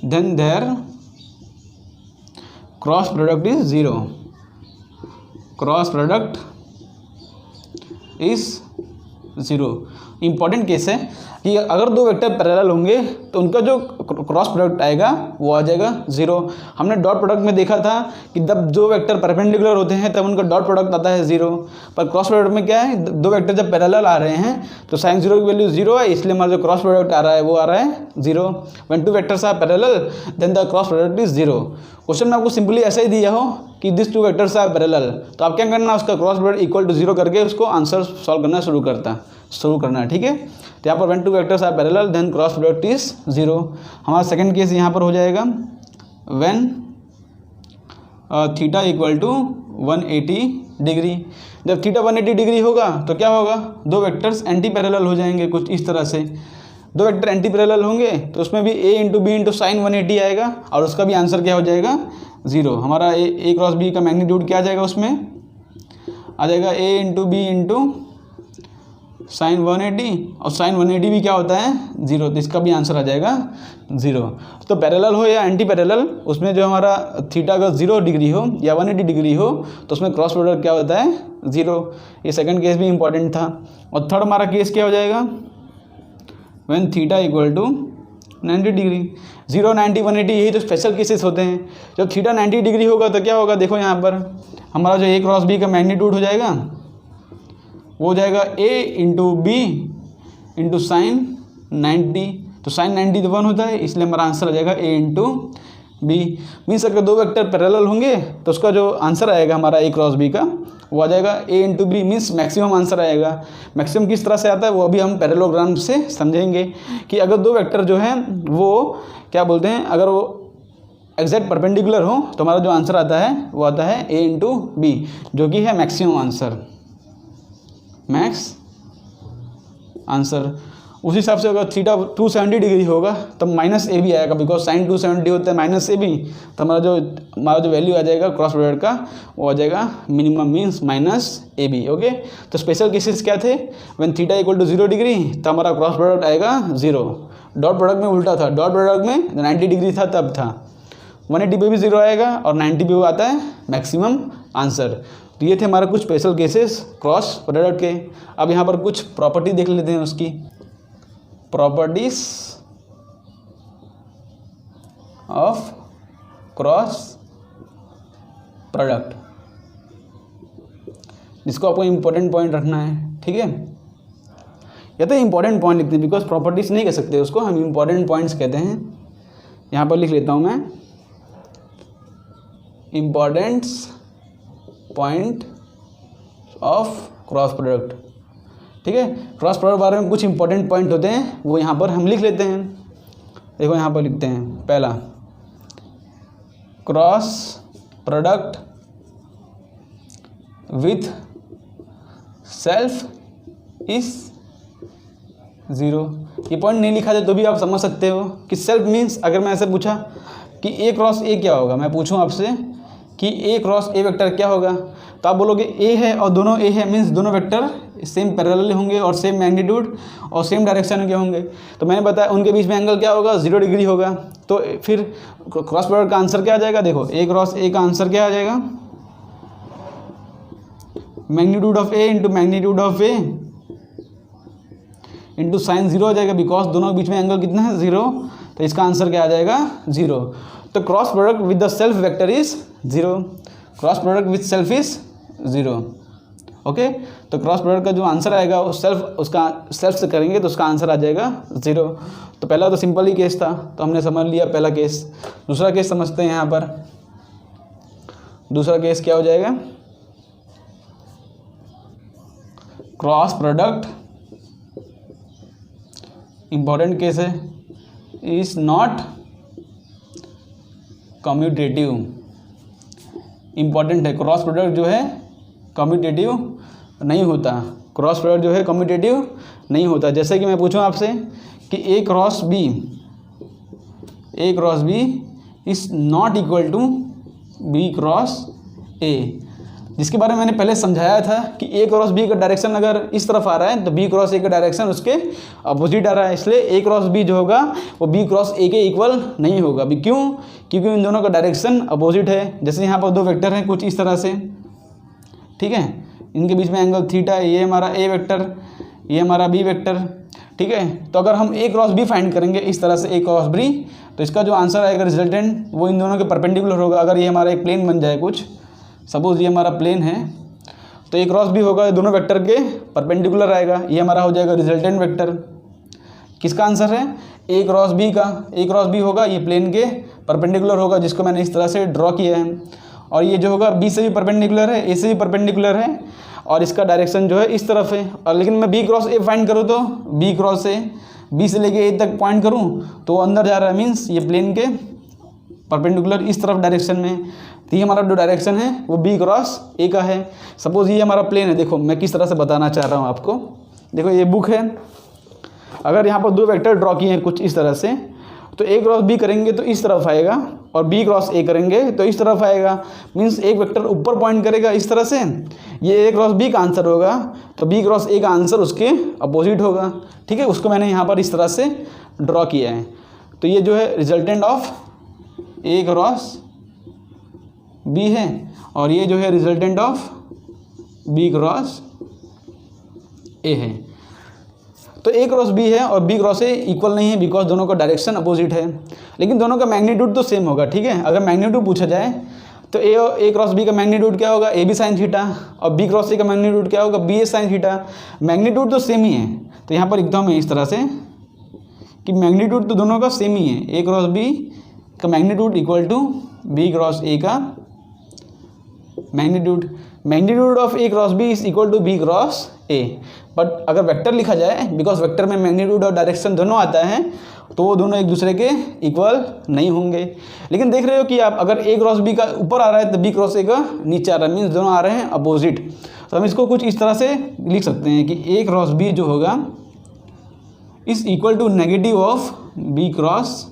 Speaker 1: then their cross product is 0, cross product is 0। Important case है कि अगर दो वेक्टर पैरेलल होंगे तो उनका जो क्रॉस प्रोडक्ट आएगा वो आ जाएगा 0। हमने डॉट प्रोडक्ट में देखा था कि जब दो वेक्टर परपेंडिकुलर होते हैं तब उनका डॉट प्रोडक्ट आता है 0, पर क्रॉस प्रोडक्ट में क्या है, दो वेक्टर जब पैरेलल आ रहे हैं तो साइन 0 की वैल्यू 0 है, इसलिए हमारा जो क्रॉस प्रोडक्ट आ रहा है वो आ रहा है 0। When two vectors are parallel then the cross product is 0। Question में आपको सिंपली ऐसा ही दिया हो कि this two vectors are parallel, तो आप क्या करना, उसका क्रॉस प्रोडक्ट इक्वल टू 0 करके उसको आंसर सॉल्व करना शुरू करना है, ठीक है। तो यहाँ पर when two vectors are parallel then cross product is 0। हमारा सेकंड केस यहाँ पर हो जाएगा when theta equal to 180 degree. जब थीटा 180 डिग्री होगा तो क्या होगा, दो वेक्टर्स एंटी पैरेलल हो जाएंगे कुछ इस तरह से। दो वेक्टर एंटी पैरेलल होंगे तो उसमें भी a into B into sine 180 आएगा और उसका भी आंसर क्या हो जाएगा 0। हमारा ए क्रॉस बी का मैग्नीट्यूड क्या आ जाएगा, उसमें आ जाएगा a into B into sine 180, और साइन 180 भी क्या होता है 0, तो इसका भी आंसर आ जाएगा 0। तो पैरेलल हो या एंटी पैरेलल, उसमें जो हमारा थीटा अगर 0 डिग्री हो या 180 डिग्री हो तो उसमें क्रॉस प्रोडक्ट क्या होता है 0। ये सेकंड केस भी इंपॉर्टेंट था। और थर्ड हमारा केस क्या हो जाएगा, when theta equal to 90 degree. 0, 90, 180 यही तो स्पेशल केसेस होते हैं। जब थीटा 90 डिग्री होगा तो क्या होगा, देखो यहाँ पर हमारा जो ए क्रॉस बी का मैग्नीट्यूड हो जाएगा वो हो जाएगा a into B into sine 90, तो साइन 90 तो 1 होता है, इसलिए हमारा आंसर आ जाएगा a इंटू बी। मीन्स अगर दो वेक्टर पैरेलल होंगे तो उसका जो आंसर आएगा हमारा a क्रॉस बी का वो आ जाएगा a into B, means maximum answer आएगा। मैक्सिमम किस तरह से आता है वो अभी हम पैरेललोग्राम से समझेंगे कि अगर दो वेक्टर जो हैं वो क्या बोलते हैं, अगर वो एग्जैक्ट परपेंडिकुलर हो तो हमारा जो आंसर आता है वो आता है a इंटू बी, जो कि है मैक्सिमम आंसर, मैक्स आंसर। उस हिसाब से अगर थीटा 270 डिग्री होगा तब माइनस ए बी आएगा, बिकॉज साइन 270 होता है माइनस ए बी, तो हमारा जो वैल्यू आ जाएगा क्रॉस प्रोडक्ट का वो आ जाएगा minimum, means minus A B. Okay, तो स्पेशल केसेस क्या थे, when theta equal to 0 degree तो हमारा क्रॉस प्रोडक्ट आएगा 0। डॉट प्रोडक्ट में उल्टा था, डॉट प्रोडक्ट में 90 डिग्री था तब था, 180 पे भी 0 आएगा और 90 पे वो आता है मैक्सिमम आंसर। तो ये थे हमारे कुछ स्पेशल केसेस क्रॉस प्रोडक्ट के। अब यहाँ पर कुछ प्रॉपर्टी देख लेते हैं उसकी, प्रॉपर्टीज ऑफ क्रॉस प्रोडक्ट, जिसको आपको इंपॉर्टेंट पॉइंट रखना है, ठीक है। या तो इंपॉर्टेंट पॉइंट लिखते हैं, बिकॉज प्रॉपर्टीज नहीं कह सकते उसको, हम इंपॉर्टेंट पॉइंट्स कहते हैं। यहाँ पर लिख लेता हूँ मैं, इम्पॉर्टेंट्स पॉइंट ऑफ क्रॉस प्रोडक्ट, ठीक है। क्रॉस प्रोडक्ट बारे में कुछ इंपॉर्टेंट पॉइंट होते हैं वो यहाँ पर हम लिख लेते हैं। देखो यहाँ पर लिखते हैं, पहला cross product with self is 0। ये पॉइंट नहीं लिखा जाए तो भी आप समझ सकते हो कि सेल्फ मीन्स, अगर मैं ऐसे पूछा कि ए क्रॉस ए क्या होगा, मैं पूछूं आपसे कि ए क्रॉस ए वेक्टर क्या होगा, तो आप बोलोगे ए है और दोनों ए है, मीन्स दोनों वेक्टर सेम पैरेलल होंगे और सेम मैग्नीट्यूड और सेम डायरेक्शन के होंगे। तो मैंने बताया उनके बीच में एंगल क्या होगा, 0 डिग्री होगा। तो फिर क्रॉस प्रोडक्ट का आंसर क्या आ जाएगा, देखो ए क्रॉस ए का आंसर क्या आ जाएगा, magnitude of A into magnitude of A into sine 0 आ जाएगा, बिकॉज दोनों के बीच में एंगल कितना है 0, तो इसका आंसर क्या आ जाएगा 0। तो cross product with the self vector is 0, cross product with self is 0। Okay, तो क्रॉस प्रोडक्ट का जो आंसर आएगा वो उसका सेल्फ से करेंगे तो उसका आंसर आ जाएगा 0। तो पहला तो सिंपल ही केस था, तो हमने समझ लिया पहला केस। दूसरा केस समझते हैं यहाँ पर। दूसरा केस क्या हो जाएगा, क्रॉस प्रोडक्ट, इंपॉर्टेंट केस है, इज नॉट कम्यूटेटिव। इंपॉर्टेंट है, क्रॉस प्रोडक्ट जो है कम्यूटेटिव नहीं होता, क्रॉस प्रोडक्ट जो है कम्यूटेटिव नहीं होता। जैसे कि मैं पूछूं आपसे कि A cross B is not equal to B cross A, जिसके बारे में मैंने पहले समझाया था कि ए क्रॉस बी का डायरेक्शन अगर इस तरफ आ रहा है तो बी क्रॉस ए का डायरेक्शन उसके अपोजिट आ रहा है, इसलिए ए क्रॉस बी जो होगा वो बी क्रॉस ए के इक्वल नहीं होगा। भी क्यों? क्योंकि इन दोनों का डायरेक्शन अपोजिट है। जैसे यहाँ पर दो वेक्टर हैं कुछ इस तरह से, ठीक है, इनके बीच में एंगल थीटा है, ये हमारा ए वेक्टर, ये हमारा बी वेक्टर, ठीक है। तो अगर हम ए क्रॉस बी फाइंड करेंगे इस तरह से ए क्रॉस बी, तो इसका जो आंसर आएगा रिजल्टेंट वो इन दोनों के परपेंडिकुलर होगा। अगर ये हमारा एक प्लेन बन जाए कुछ, सपोज ये हमारा प्लेन है, तो ए क्रॉस बी होगा, दोनों वेक्टर के परपेंडिकुलर आएगा, ये हमारा हो जाएगा रिजल्टेंट वेक्टर। किसका आंसर है? ए क्रॉस बी का। ए क्रॉस बी होगा, ये प्लेन के परपेंडिकुलर होगा, जिसको मैंने इस तरह से ड्रॉ किया है। और ये जो होगा बी से भी परपेंडिकुलर है, ए से भी परपेंडिकुलर है, और इसका डायरेक्शन जो है इस तरफ है। और लेकिन मैं बी क्रॉस ए फाइंड करूँ तो बी क्रॉस ए, बी से लेके ए तक पॉइंट करूँ तो वो अंदर जा रहा है, मीन्स ये प्लेन के परपेंडिकुलर इस तरफ डायरेक्शन में। तो ये हमारा जो डायरेक्शन है वो बी क्रॉस ए का है। सपोज ये हमारा प्लेन है, देखो मैं किस तरह से बताना चाह रहा हूँ आपको। देखो ये बुक है, अगर यहाँ पर दो वेक्टर ड्रॉ किए हैं कुछ इस तरह से, तो ए क्रॉस बी करेंगे तो इस तरफ आएगा, और बी क्रॉस ए करेंगे तो इस तरफ आएगा। मीन्स एक वेक्टर ऊपर पॉइंट करेगा इस तरह से, ये ए क्रॉस बी का आंसर होगा, तो बी क्रॉस ए का आंसर उसके अपोजिट होगा, ठीक है। उसको मैंने यहाँ पर इस तरह से ड्रॉ किया है। तो ये जो है resultant of A cross B है, और ये जो है resultant of B cross A है। तो ए क्रॉस बी है और बी क्रॉस ए इक्वल नहीं है, बिकॉज दोनों का डायरेक्शन अपोजिट है, लेकिन दोनों का मैग्नीट्यूड तो सेम होगा, ठीक है। अगर मैग्नीट्यूड पूछा जाए तो ए क्रॉस बी का मैग्नीट्यूड क्या होगा? ए बी साइन थीटा, और बी क्रॉस ए का मैग्नीट्यूड क्या होगा? बी ए साइन थीटा। मैग्नीट्यूड तो सेम ही है, तो यहाँ पर एकदम है इस तरह से कि मैग्नीट्यूड तो दोनों का सेम ही है। ए क्रॉस बी का magnitude equal to B cross A का magnitude of A cross B is equal to B cross A. But अगर वेक्टर लिखा जाए, बिकॉज वेक्टर में मैग्नीट्यूड और डायरेक्शन दोनों आता है, तो वो दोनों एक दूसरे के इक्वल नहीं होंगे। लेकिन देख रहे हो कि आप अगर ए क्रॉस बी का ऊपर आ रहा है तो बी क्रॉस ए का नीचे आ रहा है, मीन्स दोनों आ रहे हैं अपोजिट। तो हम इसको कुछ इस तरह से लिख सकते हैं कि ए क्रॉस बी जो होगा is equal to negative of B cross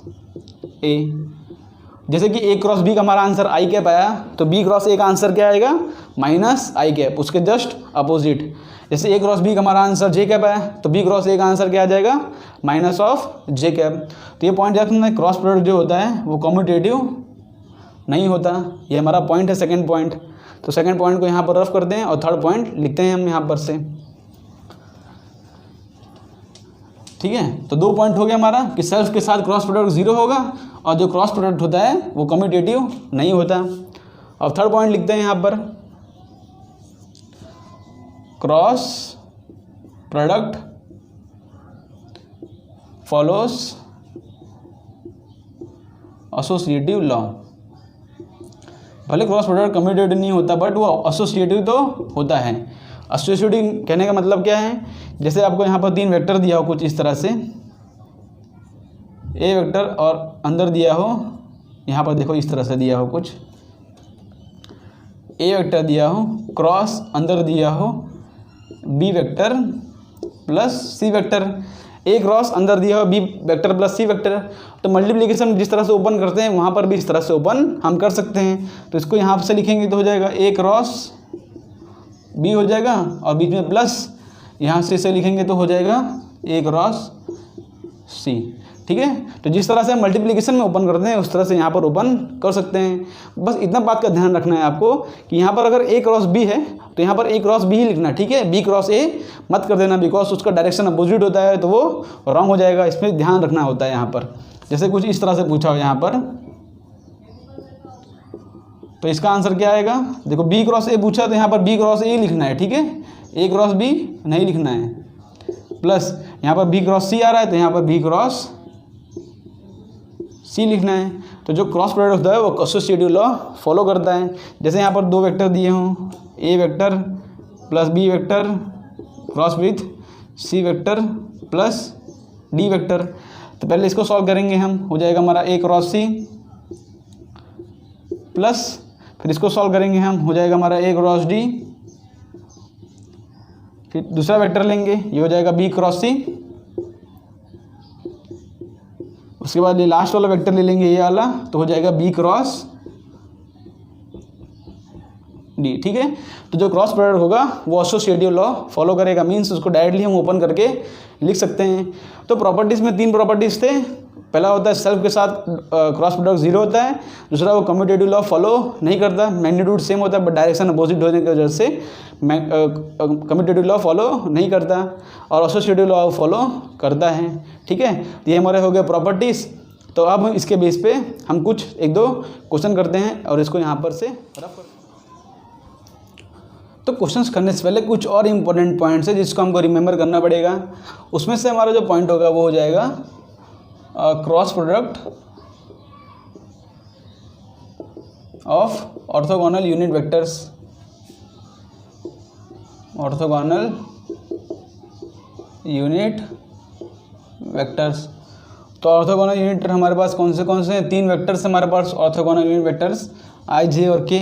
Speaker 1: A. जैसे कि ए क्रॉस बी का हमारा आंसर आई कैप आया, तो बी क्रॉस ए का आंसर क्या आएगा? माइनस आई कैप, उसके जस्ट अपोजिट। जैसे ए क्रॉस बी का हमारा आंसर जे कैप आया, तो बी क्रॉस ए का आंसर क्या आ जाएगा? Minus of J cap. तो ये पॉइंट याद रखना, क्रॉस प्रोडक्ट जो होता है वो कम्यूटेटिव नहीं होता। ये हमारा पॉइंट है सेकंड पॉइंट। तो सेकंड पॉइंट को यहाँ पर रफ करते हैं और थर्ड पॉइंट लिखते हैं हम यहाँ पर से, ठीक है। तो दो पॉइंट हो गया हमारा कि सेल्फ के साथ क्रॉस प्रोडक्ट 0 होगा, और जो क्रॉस प्रोडक्ट होता है वो कम्यूटेटिव नहीं होता। अब थर्ड पॉइंट लिखते हैं यहाँ पर, cross product follows associative law. भले क्रॉस प्रोडक्ट कम्यूटेटिव नहीं होता, बट वो एसोसिएटिव तो होता है। एसोसिएटिव कहने का मतलब क्या है? जैसे आपको यहाँ पर तीन वेक्टर दिया हो कुछ इस तरह से, ए वेक्टर और अंदर दिया हो, यहाँ पर देखो इस तरह से दिया हो कुछ, ए वेक्टर दिया हो, क्रॉस अंदर दिया हो B vector plus C vector, A cross अंदर दिया हो B vector plus C vector. तो मल्टीप्लिकेशन जिस तरह से ओपन करते हैं वहाँ पर भी इस तरह से ओपन हम कर सकते हैं। तो इसको यहाँ से लिखेंगे तो हो जाएगा ए क्रॉस बी हो जाएगा, और बीच में प्लस यहाँ से इसे लिखेंगे तो हो जाएगा ए क्रॉस सी, ठीक है। तो जिस तरह से हम मल्टीप्लिकेशन में ओपन करते हैं उस तरह से यहाँ पर ओपन कर सकते हैं। बस इतना बात का ध्यान रखना है आपको कि यहाँ पर अगर ए क्रॉस बी है तो यहाँ पर ए क्रॉस बी ही लिखना, ठीक है। बी क्रॉस ए मत कर देना, बिकॉज उसका डायरेक्शन अपोजिट होता है तो वो रॉन्ग हो जाएगा। इसमें ध्यान रखना होता है यहाँ पर। जैसे कुछ इस तरह से पूछा हो यहाँ पर, तो इसका आंसर क्या आएगा? देखो बी क्रॉस ए पूछा तो यहाँ पर बी क्रॉस ए लिखना है, ठीक है, ए क्रॉस बी नहीं लिखना है। प्लस यहाँ पर बी क्रॉस सी आ रहा है तो यहाँ पर बी क्रॉस सी लिखना है। तो जो क्रॉस प्रोडक्ट होता है वो एसोसिएटिव लॉ फॉलो करता है। जैसे यहाँ पर दो वेक्टर दिए हों, A vector plus B vector cross with C vector plus D vector. तो पहले इसको सॉल्व करेंगे हम, हो जाएगा हमारा ए क्रॉस सी प्लस, फिर इसको सॉल्व करेंगे हम, हो जाएगा हमारा ए क्रॉस डी, फिर दूसरा वेक्टर लेंगे, ये हो जाएगा बी क्रॉस सी, उसके बाद ये लास्ट वाला वेक्टर ले लेंगे ये वाला, तो हो जाएगा बी क्रॉस डी। ठीक है, तो जो क्रॉस प्रोडक्ट होगा वो एसोसिएटिव लॉ फॉलो करेगा, मींस उसको डायरेक्टली हम ओपन करके लिख सकते हैं। तो प्रॉपर्टीज़ में 3 प्रॉपर्टीज़ थे, पहला होता है सेल्फ के साथ क्रॉस प्रोडक्ट 0 होता है, दूसरा वो कम्यूटेटिव लॉ फॉलो नहीं करता, मैग्नीट्यूड सेम होता है बट डायरेक्शन अपोजिट होने की वजह से कम्यूटेटिव लॉ फॉलो नहीं करता, और एसोसिएटिव लॉ फॉलो करता है। ठीक है, तो ये हमारे हो गए प्रॉपर्टीज़। तो अब हम इसके बेस पे हम कुछ 1-2 क्वेश्चन करते हैं और इसको यहाँ पर से रफ करते हैं। तो क्वेश्चंस करने से पहले कुछ और इम्पोर्टेंट पॉइंट्स है जिसको हमको रिमेंबर करना पड़ेगा। उसमें से हमारा जो पॉइंट होगा वो हो जाएगा cross product of orthogonal unit vectors, orthogonal unit vectors. तो ऑर्थोगोनल यूनिट हमारे पास कौन से हैं? 3 वेक्टर्स हमारे पास ऑर्थोगोनल यूनिट वेक्टर्स, आई, जे और के।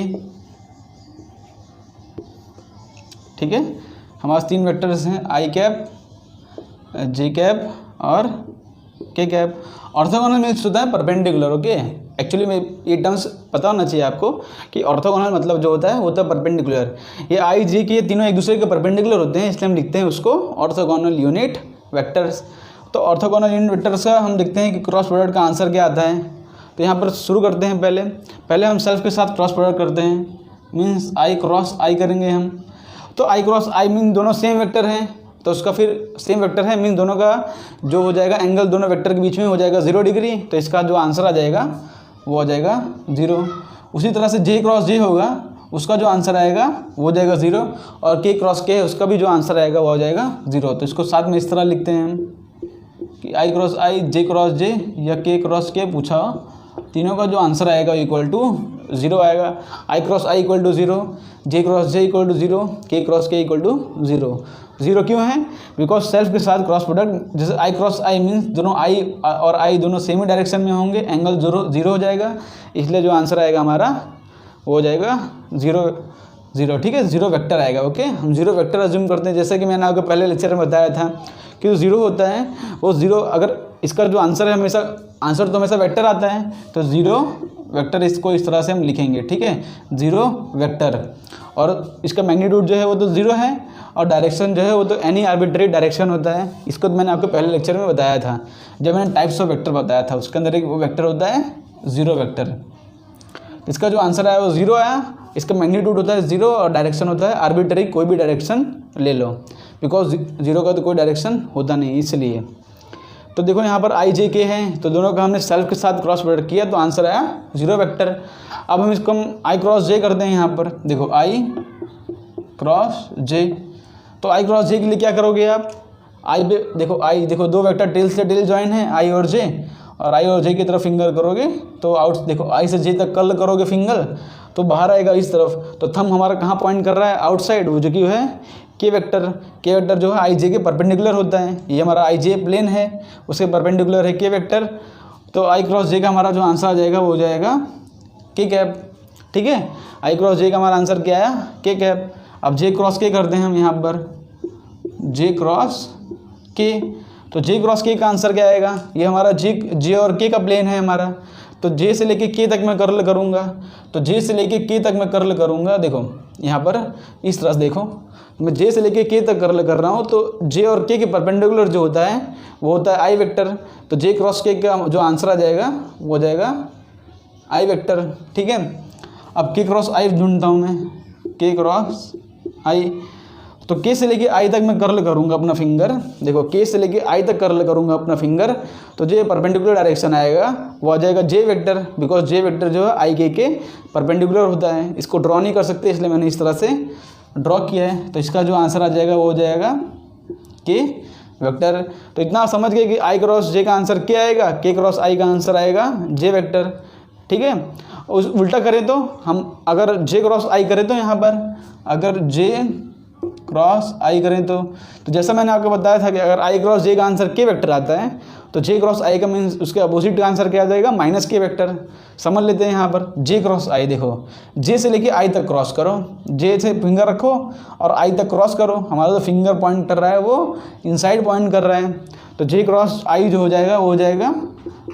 Speaker 1: ठीक है, हमारे पास 3 वेक्टर्स हैं, आई कैप, जे कैप और के कैप। ऑर्थोगोनल मीन्स होता है परपेंडिकुलर। ओके, एक्चुअली में ये टर्म्स पता होना चाहिए आपको कि ऑर्थोगोनल मतलब जो होता है वो होता है परपेंडिकुलर। ये आई, जे के तीनों एक दूसरे के परपेंडिकुलर होते हैं, इसलिए हम लिखते हैं उसको ऑर्थोगोनल यूनिट वेक्टर्स। तो ऑर्थोगोनल यूनिट वेक्टर्स का हम देखते हैं कि क्रॉस प्रोडक्ट का आंसर क्या आता है। तो यहाँ पर शुरू करते हैं, पहले हम सेल्फ के साथ क्रॉस प्रोडक्ट करते हैं, मीन्स आई क्रॉस आई करेंगे हम। तो आई क्रॉस आई मीन दोनों सेम वेक्टर हैं, तो उसका फिर सेम वेक्टर है मीन दोनों का जो हो जाएगा एंगल दोनों वेक्टर के बीच में हो जाएगा 0 डिग्री, तो इसका जो आंसर आ जाएगा वो आ जाएगा 0। उसी तरह से जे क्रॉस जे होगा, उसका जो आंसर आएगा वो हो जाएगा 0, और के क्रॉस के उसका भी जो आंसर आएगा वो हो जाएगा 0। तो इसको साथ में इस तरह लिखते हैं हम कि आई क्रॉस आई, जे क्रॉस जे या के क्रॉस के पूछा, तीनों का जो आंसर आएगा इक्वल टू 0 आएगा। I cross i equal to 0, j cross j equal to 0, k cross के इक्वल टू 0। 0 क्यों है? बिकॉज सेल्फ के साथ क्रॉस प्रोडक्ट, जैसे आई क्रॉस आई मीन्स दोनों आई और आई दोनों सेम ही डायरेक्शन में होंगे, एंगल 0 हो जाएगा, इसलिए जो आंसर आएगा हमारा वो हो जाएगा 0। ठीक है, 0 वेक्टर आएगा। ओके, हम 0 वेक्टर अज्यूम करते हैं, जैसे कि मैंने आपको पहले लेक्चर में बताया था कि जो 0 होता है वो 0, अगर इसका जो आंसर है हमेशा आंसर तो हमेशा वेक्टर आता है, तो 0 वेक्टर इसको इस तरह से हम लिखेंगे। ठीक है, 0 वेक्टर, और इसका मैग्नीट्यूड जो है वो तो 0 है, और डायरेक्शन जो है वो तो एनी आर्बिट्रेरी डायरेक्शन होता है। इसको मैंने आपको पहले लेक्चर में बताया था जब मैंने टाइप्स ऑफ वेक्टर बताया था, उसके अंदर एक वो वेक्टर होता है 0 वेक्टर। इसका जो आंसर आया वो 0 आया, इसका मैग्नीट्यूड होता है 0 और डायरेक्शन होता है आर्बिट्रेरी, कोई भी डायरेक्शन ले लो, बिकॉज 0 का तो कोई डायरेक्शन होता नहीं इसलिए। तो देखो यहाँ पर आई जे के हैं, तो दोनों का हमने सेल्फ के साथ क्रॉस प्रोडक्ट किया तो आंसर आया 0 वेक्टर। अब हम इसको आई क्रॉस जे करते हैं, यहाँ पर देखो आई क्रॉस जे, तो आई क्रॉस जे के लिए क्या करोगे आप? आई पे देखो, आई देखो 2 वेक्टर टेल से टेल ज्वाइन है, आई और जे, और आई और जे की तरफ फिंगर करोगे तो आउट, देखो आई से जे तक कर्ल करोगे फिंगर तो बाहर आएगा इस तरफ, तो थंब हमारा कहाँ पॉइंट कर रहा है? आउटसाइड, वो जो कि है के वेक्टर जो है आई जे के परपेंडिकुलर होता है, ये हमारा आई जे प्लेन है, उसके परपेंडिकुलर है के वेक्टर, तो आई क्रॉस जे का हमारा जो आंसर आ जाएगा वो हो जाएगा के कैप। ठीक है, आई क्रॉस जे का हमारा आंसर क्या आया? के कैप। अब जे क्रॉस के करते हैं हम यहाँ पर, जे क्रॉस के, तो जे क्रॉस के का आंसर क्या आएगा? ये हमारा जे और के का प्लेन है हमारा, तो जे से लेके के तक मैं कर्ल करूँगा, तो जे से लेके के तक मैं कर्ल करूँगा। देखो यहाँ पर इस तरह से देखो, मैं जे से लेके के तक कर्ल कर रहा हूँ, तो जे और के परपेंडिकुलर जो होता है वो होता है आई वेक्टर, तो जे क्रॉस के का जो आंसर आ जाएगा वो हो जाएगा आई वेक्टर। ठीक है, अब के क्रॉस आई ढूंढता हूँ मैं, के क्रॉस आई, तो के से लेके आई तक मैं कर्ल करूँगा अपना फिंगर, देखो के से लेके आई तक कर्ल करूँगा अपना फिंगर, तो जो परपेंडिकुलर डायरेक्शन आएगा वो आ जाएगा जे वेक्टर, बिकॉज जे वेक्टर जो है आई के परपेंडिकुलर होता है। इसको ड्रॉ नहीं कर सकते इसलिए मैंने इस तरह से ड्रॉ किया है, तो इसका जो आंसर आ जाएगा वो हो जाएगा के वेक्टर। तो इतना आप समझ गए कि आई क्रॉस जे का आंसर क्या आएगा? के क्रॉस आई का आंसर आएगा जे वेक्टर। ठीक है, उस उल्टा करें तो हम अगर जे क्रॉस आई करें तो यहाँ पर अगर जे क्रॉस आई करें तो जैसा मैंने आपको बताया था कि अगर आई क्रॉस जे का आंसर के वेक्टर आता है तो जे क्रॉस आई का मीन्स उसके अपोजिट का आंसर क्या आ जाएगा, माइनस के वेक्टर। समझ लेते हैं यहाँ पर जे क्रॉस आई, देखो जे से लेके आई तक क्रॉस करो, जे से फिंगर रखो और आई तक क्रॉस करो। हमारा जो फिंगर पॉइंट कर रहा है वो इनसाइड पॉइंट कर रहा है, तो जे क्रॉस आई जो हो जाएगा वो हो जाएगा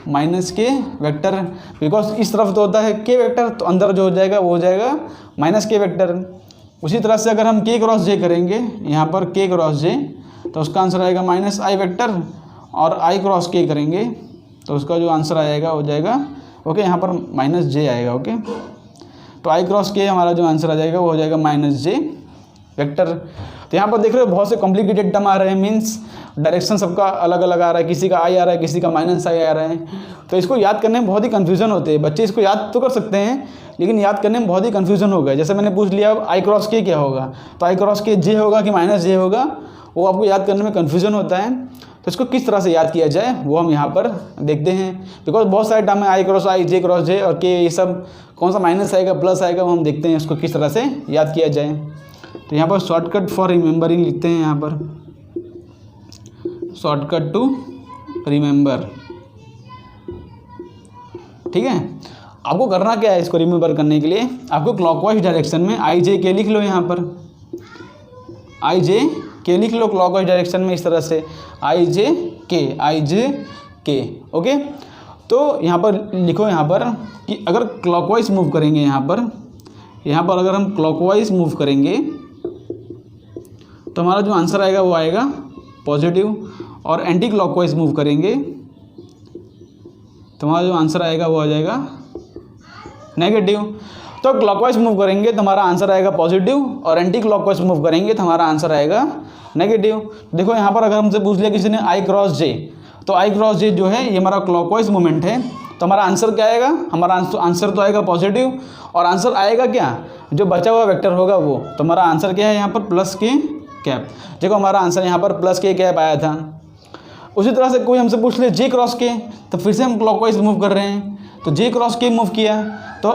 Speaker 1: माइनस के वेक्टर, बिकॉज इस तरफ तो होता है के वेक्टर, तो अंदर जो हो जाएगा वो हो जाएगा माइनस के वेक्टर। उसी तरह से अगर हम के क्रॉस जे करेंगे यहाँ पर के क्रॉस जे, तो उसका आंसर आएगा माइनस आई वेक्टर, और आई क्रॉस के करेंगे तो उसका जो आंसर आएगा हो जाएगा ओके, यहाँ पर माइनस जे आएगा ओके। तो आई क्रॉस के हमारा जो आंसर आ जाएगा वो हो जाएगा माइनस जे वेक्टर। तो यहाँ पर देख रहे हो बहुत से कॉम्प्लिकेटेड टर्म आ रहे हैं, मीन्स डायरेक्शन सबका अलग अलग आ रहा है, किसी का आई आ रहा है, किसी का माइनस आई आ रहा है, तो इसको याद करने में बहुत ही कन्फ्यूजन होते हैं। बच्चे इसको याद तो कर सकते हैं लेकिन याद करने में बहुत ही कन्फ्यूजन होगा। जैसे मैंने पूछ लिया अब आई क्रॉस के क्या होगा, तो आई क्रॉस के जे होगा कि माइनस जे होगा, वो आपको याद करने में कन्फ्यूजन होता है। तो इसको किस तरह से याद किया जाए वो हम यहाँ पर देखते हैं, बिकॉज बहुत सारे टर्म है, आई क्रॉस आई, जे क्रॉस जे और के, ये सब कौन सा माइनस आएगा प्लस आएगा वो हम देखते हैं इसको किस तरह से याद किया जाए। तो यहाँ पर शॉर्टकट फॉर रिमेंबरिंग लिखते हैं, यहाँ पर शॉर्टकट टू रिमेंबर। ठीक है, आपको करना क्या है इसको रिमेंबर करने के लिए, आपको क्लॉकवाइज डायरेक्शन में आई जे के लिख लो, यहाँ पर आई जे के लिख लो क्लॉकवाइज डायरेक्शन में इस तरह से आई जे के ओके। तो यहाँ पर लिखो यहाँ पर कि अगर क्लॉकवाइज मूव करेंगे यहाँ पर अगर हम क्लॉकवाइज मूव करेंगे तो हमारा जो आंसर आएगा वो आएगा पॉजिटिव, और एंटी क्लॉकवाइज मूव करेंगे तो हमारा जो आंसर आएगा वो आ जाएगा नेगेटिव। तो क्लॉकवाइज मूव करेंगे तो हमारा आंसर आएगा पॉजिटिव, और एंटी क्लॉकवाइज मूव करेंगे तो हमारा आंसर आएगा नेगेटिव। देखो यहाँ पर अगर हमसे पूछ लिया किसी ने आई क्रॉस जे, तो आई क्रॉस जे जो है ये हमारा क्लॉकवाइज मूवमेंट है, तो हमारा आंसर क्या आएगा, हमारा आंसर तो आएगा पॉजिटिव, और आंसर आएगा क्या, जो बचा हुआ वेक्टर होगा वो। तो हमारा आंसर क्या है यहाँ पर प्लस के कैप। देखो हमारा आंसर यहाँ पर प्लस के कैप आया था। उसी तरह से कोई हमसे पूछ ले जे क्रॉस के, तो फिर से हम क्लॉकवाइज मूव कर रहे हैं, तो जे क्रॉस के मूव किया तो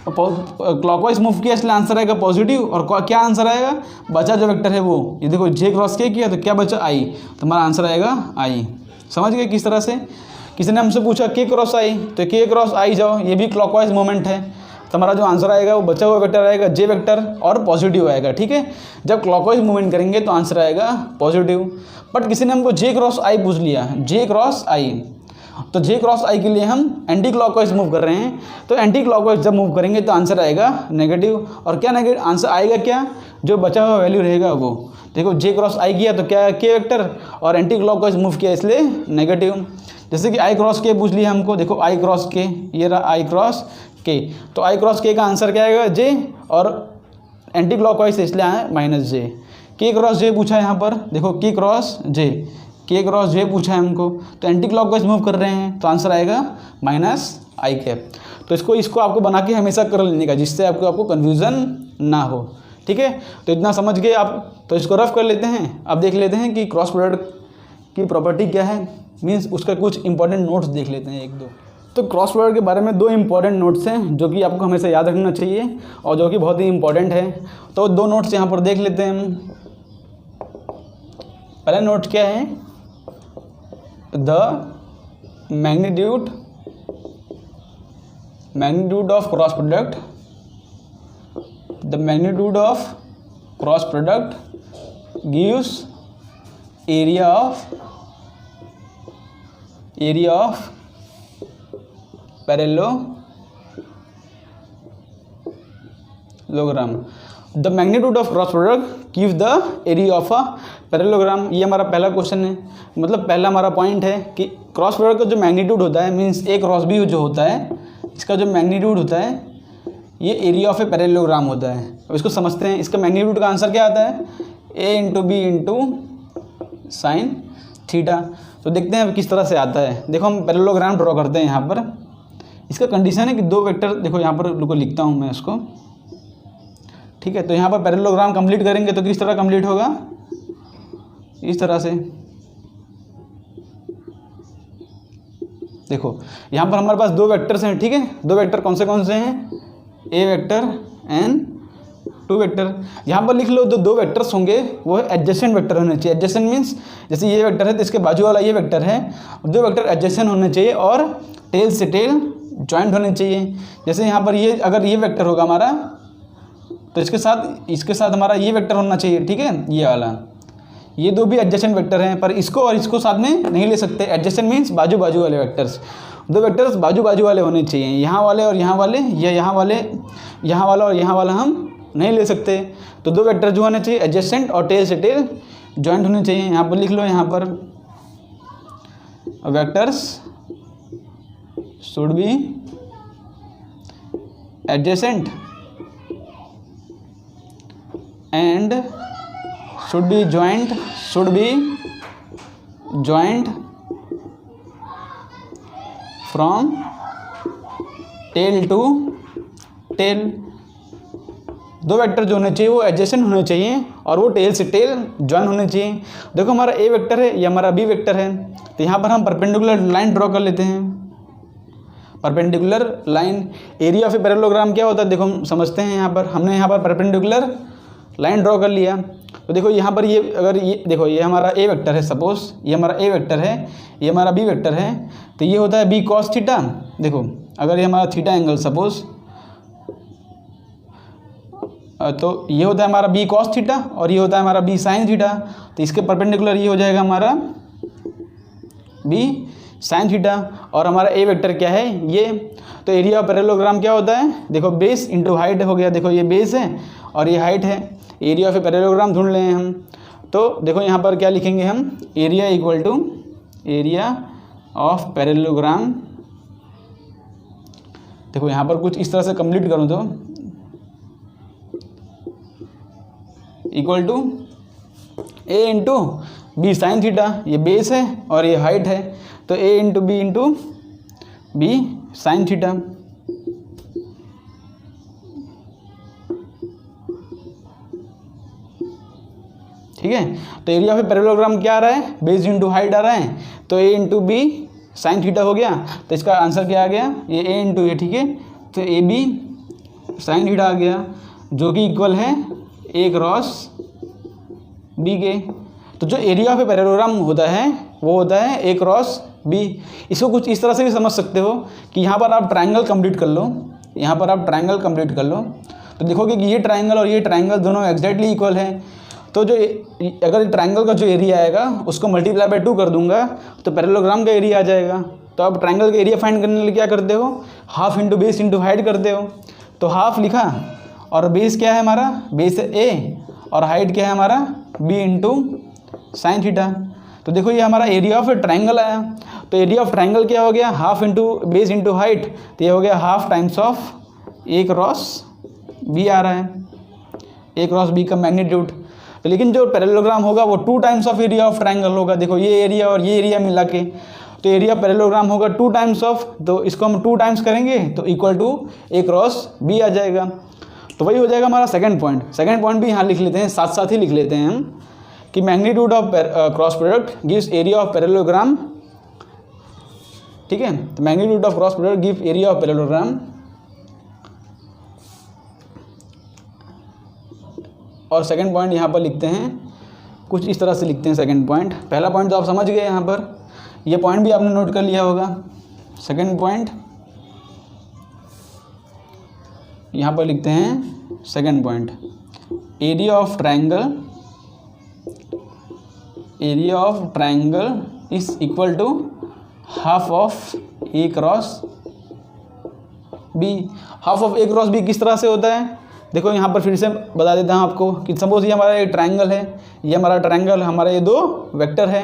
Speaker 1: क्लॉकवाइज मूव किया, इसलिए आंसर आएगा पॉजिटिव, और क्या आंसर आएगा, बचा जो वेक्टर है वो, ये देखो जे क्रॉस के किया तो क्या बचा आई, तो हमारा आंसर आएगा आई। समझ गए किस तरह से। किसी ने हमसे पूछा के क्रॉस आई, तो के क्रॉस आई जाओ, ये भी क्लॉकवाइज मूवमेंट है, तो हमारा जो आंसर आएगा वो बचा हुआ वेक्टर आएगा जे वेक्टर और पॉजिटिव आएगा। ठीक है, जब क्लॉकवाइज मूवमेंट करेंगे तो आंसर आएगा पॉजिटिव। बट किसी ने हमको जे क्रॉस आई पूछ लिया, जे क्रॉस आई, तो जे क्रॉस आई के लिए हम एंटी क्लॉकवाइज मूव कर रहे हैं, तो एंटी क्लॉकवाइज जब मूव करेंगे तो आंसर आएगा नेगेटिव। और क्या नेगेटिव आंसर आएगा, क्या जो बचा हुआ वैल्यू रहेगा वो। देखो जे क्रॉस आई किया तो क्या के वेक्टर, और एंटी क्लॉकवाइज मूव किया इसलिए नेगेटिव। जैसे कि आई क्रॉस के पूछ लिया हमको, देखो आई क्रॉस के, ये रहा आई क्रॉस के, तो आई क्रॉस के का आंसर क्या आएगा जे, और एंटी क्लॉकवाइज इसलिए आए माइनस जे। के क्रॉस जे पूछा है यहाँ पर, देखो के क्रॉस जे, के क्रॉस जे पूछा है हमको, तो एंटी क्लॉकवाइज मूव कर रहे हैं तो आंसर आएगा माइनस आई कैप। तो इसको आपको बना के हमेशा कर लेने का, जिससे आपको कन्फ्यूज़न ना हो। ठीक है, तो इतना समझ गए आप, तो इसको रफ कर लेते हैं। अब देख लेते हैं कि क्रॉस प्रोडक्ट की प्रॉपर्टी क्या है, मीन्स उसका कुछ इंपॉर्टेंट नोट्स देख लेते हैं एक दो। तो क्रॉस प्रोडक्ट के बारे में दो इंपॉर्टेंट नोट्स हैं जो कि आपको हमेशा याद रखना चाहिए और जो कि बहुत ही इंपॉर्टेंट है। तो दो नोट्स यहाँ पर देख लेते हैं हम। पहला नोट क्या है, the magnitude of cross product, the magnitude of cross product gives area of parallelogram. The magnitude of cross product give the area of a parallelogram. ये हमारा पहला क्वेश्चन है, मतलब पहला हमारा पॉइंट है कि क्रॉस प्रोडक्ट का जो मैग्नीट्यूड होता है, मीन्स ए क्रॉस बी जो होता है, इसका जो मैग्नीट्यूड होता है ये एरिया ऑफ ए पैरेललोग्राम होता है। अब इसको समझते हैं, इसका मैग्नीट्यूड का आंसर क्या आता है, A into B into sine theta. तो देखते हैं अब किस तरह से आता है। देखो हम पैरेललोग्राम ड्रॉ करते हैं। यहाँ पर इसका कंडीशन है कि दो वेक्टर, देखो यहाँ पर रुको लिखता हूँ मैं इसको। ठीक है, तो यहाँ पर पैरेललोग्राम कंप्लीट करेंगे तो किस तरह कंप्लीट होगा, इस तरह से। देखो यहाँ पर हमारे पास दो वेक्टर्स हैं। ठीक है, दो वेक्टर कौन से हैं, A vector and to vector. यहाँ पर लिख लो दो वेक्टर्स होंगे वो एडजेसेंट वेक्टर होने चाहिए। एडजेसेंट मीन्स जैसे ये वेक्टर है तो इसके बाजू वाला ये वेक्टर है, दो वेक्टर एडजेसेंट होने चाहिए और टेल से टेल जॉइंट होने चाहिए। जैसे यहाँ पर ये अगर ये वेक्टर होगा हमारा तो इसके साथ हमारा ये वेक्टर होना चाहिए, ठीक है, ये वाला। ये दो भी एडजेसेंट वेक्टर हैं पर इसको और इसको साथ में नहीं ले सकते। एडजेसेंट मीन्स बाजू बाजू वाले वेक्टर्स, दो वेक्टर्स बाजू बाजू वाले होने चाहिए, यहाँ वाले और यहाँ वाले, या यहाँ वाले, यहाँ वाला और यहाँ वाला हम नहीं ले सकते। तो दो वेक्टर जो होने चाहिए एडजेसेंट और टेल से टेल जॉइंट होने चाहिए। यहाँ पर लिख लो, यहाँ पर vectors should be adjacent and should be joint from tail to tail। दो वेक्टर जो होने चाहिए वो एडजेसेंट होने चाहिए और वो टेल से टेल जॉइन होने चाहिए। देखो हमारा ए वेक्टर है, ये हमारा बी वेक्टर है, तो यहाँ पर हम परपेंडिकुलर लाइन ड्रॉ कर लेते हैं। Perpendicular line, area of a parallelogram क्या होता है देखो हम समझते हैं। यहाँ पर हमने यहाँ पर परपेंडिकुलर लाइन ड्रॉ कर लिया, तो देखो यहाँ पर ये अगर ये देखो ये हमारा ए वेक्टर है, सपोज ये हमारा ए वेक्टर है, ये हमारा बी वेक्टर है, तो ये होता है बी कॉस थीटा। देखो अगर ये हमारा थीटा एंगल सपोज, तो ये होता है हमारा बी कॉस थीटा और ये होता है हमारा बी साइन थीटा, तो इसके परपेंडिकुलर ये हो जाएगा हमारा बी साइन थीटा। और हमारा ए वेक्टर क्या है ये, तो एरिया ऑफ पैरेललोग्राम क्या होता है देखो बेस इंटू हाइट हो गया। देखो ये बेस है और ये हाइट है। एरिया ऑफ ए पैरेललोग्राम ढूंढ लें हम, तो देखो यहाँ पर क्या लिखेंगे हम, area equal to area of parallelogram. देखो यहाँ पर कुछ इस तरह से कंप्लीट करूँ तो equal to A into B sine theta, ये बेस है और ये हाइट है, तो A into B sine theta. ठीक है, तो एरिया ऑफ पैरेललोग्राम क्या आ रहा है, बेस इंटू हाइट आ रहा है, तो A into B sine theta हो गया। तो इसका आंसर क्या आ गया, ये ए इंटू ए, ठीक है, तो ए बी साइन थीटा आ गया, जो कि इक्वल है ए क्रॉस बी के। तो जो एरिया ऑफ पैरेललोग्राम होता है वो होता है ए क्रॉस बी। इसको कुछ इस तरह से भी समझ सकते हो कि यहाँ पर आप ट्रायंगल कंप्लीट कर लो, यहाँ पर आप ट्रायंगल कंप्लीट कर लो, तो देखोगे कि ये ट्रायंगल और ये ट्रायंगल दोनों एग्जैक्टली इक्वल है। तो जो अगर ट्रायंगल का जो एरिया आएगा उसको मल्टीप्लाई बाय 2 कर दूंगा तो पैरेललोग्राम का एरिया आ जाएगा। तो आप ट्रायंगल का एरिया फाइंड करने के लिए क्या करते हो, half into base into height करते हो। तो हाफ लिखा और बेस क्या है हमारा, बेस है ए और हाइट क्या है हमारा बी इंटू साइन थीटा। तो देखो ये हमारा एरिया ऑफ ट्रायंगल आया। तो एरिया ऑफ ट्रायंगल क्या हो गया, half into base into height, तो ये हो गया half times of A cross B आ रहा है, ए क्रॉस बी का मैग्नीट्यूड। तो लेकिन जो पैरेललोग्राम होगा वो 2 times of area of triangle होगा। देखो ये एरिया और ये एरिया मिला के, तो एरिया पैरेललोग्राम होगा 2 टाइम्स ऑफ, तो इसको हम 2 टाइम्स करेंगे तो equal to A cross B आ जाएगा। तो वही हो जाएगा हमारा सेकंड पॉइंट। सेकंड पॉइंट भी यहाँ लिख लेते हैं, साथ साथ ही लिख लेते हैं हम कि magnitude of cross product gives area of parallelogram. ठीक है, तो magnitude of cross product give area of parallelogram. और सेकंड पॉइंट यहाँ पर लिखते हैं कुछ इस तरह से लिखते हैं सेकंड पॉइंट। पहला पॉइंट तो आप समझ गए, यहाँ पर ये पॉइंट भी आपने नोट कर लिया होगा। सेकंड पॉइंट यहाँ पर लिखते हैं second point, area of triangle is equal to half of A cross B. Half of A cross B किस तरह से होता है, देखो यहाँ पर फिर से बता देता हूँ आपको कि सपोज ये हमारा एक ट्रायंगल है, ये हमारा ट्रायंगल, हमारा ये 2 वेक्टर है।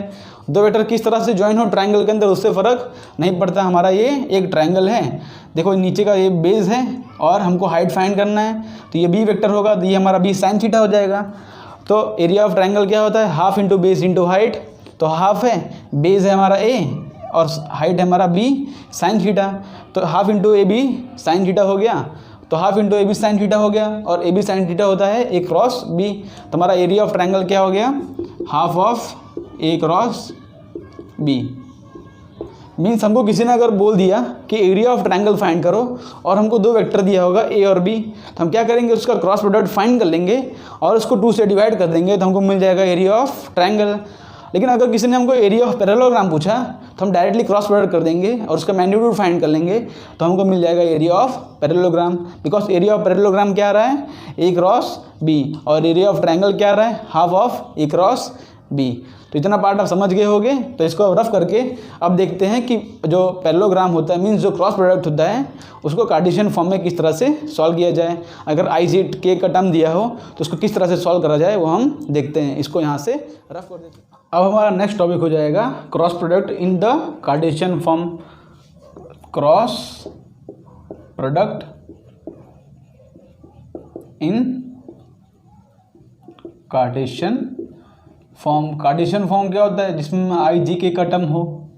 Speaker 1: 2 वेक्टर किस तरह से ज्वाइन हो ट्रायंगल के अंदर उससे फ़र्क नहीं पड़ता, हमारा ये एक ट्रायंगल है। देखो नीचे का ये बेस है और हमको हाइट फाइंड करना है, तो ये बी वेक्टर होगा, तो ये हमारा बी साइन थीटा हो जाएगा। तो एरिया ऑफ ट्रायंगल क्या होता है, half into base into height, तो हाफ है, बेस है हमारा ए और हाइट है हमारा बी साइन थीटा, तो half into A B sine theta हो गया, तो half into A B sine theta हो गया, और ए बी साइन थीटा होता है ए क्रॉस बी। तो हमारा एरिया ऑफ ट्रायंगल क्या हो गया, half of A cross B. Means हमको किसी ने अगर बोल दिया कि एरिया ऑफ ट्रायंगल फाइंड करो और हमको दो वेक्टर दिया होगा ए और बी, तो हम क्या करेंगे, उसका क्रॉस प्रोडक्ट फाइंड कर लेंगे और उसको 2 से डिवाइड कर देंगे तो हमको मिल जाएगा एरिया ऑफ ट्रायंगल। लेकिन अगर किसी ने हमको एरिया ऑफ पैरेललोग्राम पूछा तो हम डायरेक्टली क्रॉस प्रोडक्ट कर देंगे और उसका मैग्नीट्यूड फाइंड कर लेंगे तो हमको मिल जाएगा area of parallelogram. Because area of parallelogram क्या आ रहा है, ए क्रॉस बी, और एरिया ऑफ ट्रायंगल क्या आ रहा है, half of A cross B. तो इतना पार्ट आप समझ गए होंगे। तो इसको अब रफ करके अब देखते हैं कि जो पैरेललोग्राम होता है, मीन्स जो क्रॉस प्रोडक्ट होता है, उसको कार्टेशियन फॉर्म में किस तरह से सॉल्व किया जाए। अगर आई जेड के का टर्म दिया हो तो उसको किस तरह से सॉल्व करा जाए वो हम देखते हैं। इसको यहाँ से रफ कर देते हैं। अब हमारा नेक्स्ट टॉपिक हो जाएगा cross product in the Cartesian form. Cross product in Cartesian form. Cartesian form क्या होता है, जिसमें आई जी के का टर्म हो,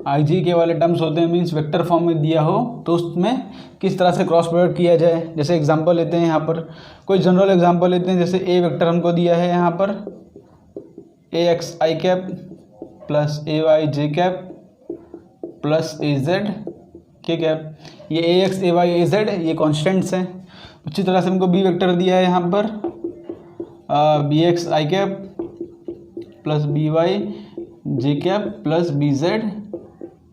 Speaker 1: आई जी के वाले टर्म्स होते हैं, मीन्स वेक्टर फॉर्म में दिया हो तो उसमें किस तरह से क्रॉस प्रोडक्ट किया जाए। जैसे एग्जांपल लेते हैं, यहाँ पर कोई जनरल एग्जांपल लेते हैं। जैसे ए वेक्टर हमको दिया है यहाँ पर A x I cap plus A Y J cap plus A Z के कैप। ये ए x A y A z ये कॉन्स्टेंट्स हैं। उसी तरह से हमको बी वेक्टर दिया है यहाँ पर बी एक्स आई कैप प्लस बी वाई जे कैप प्लस बी जेड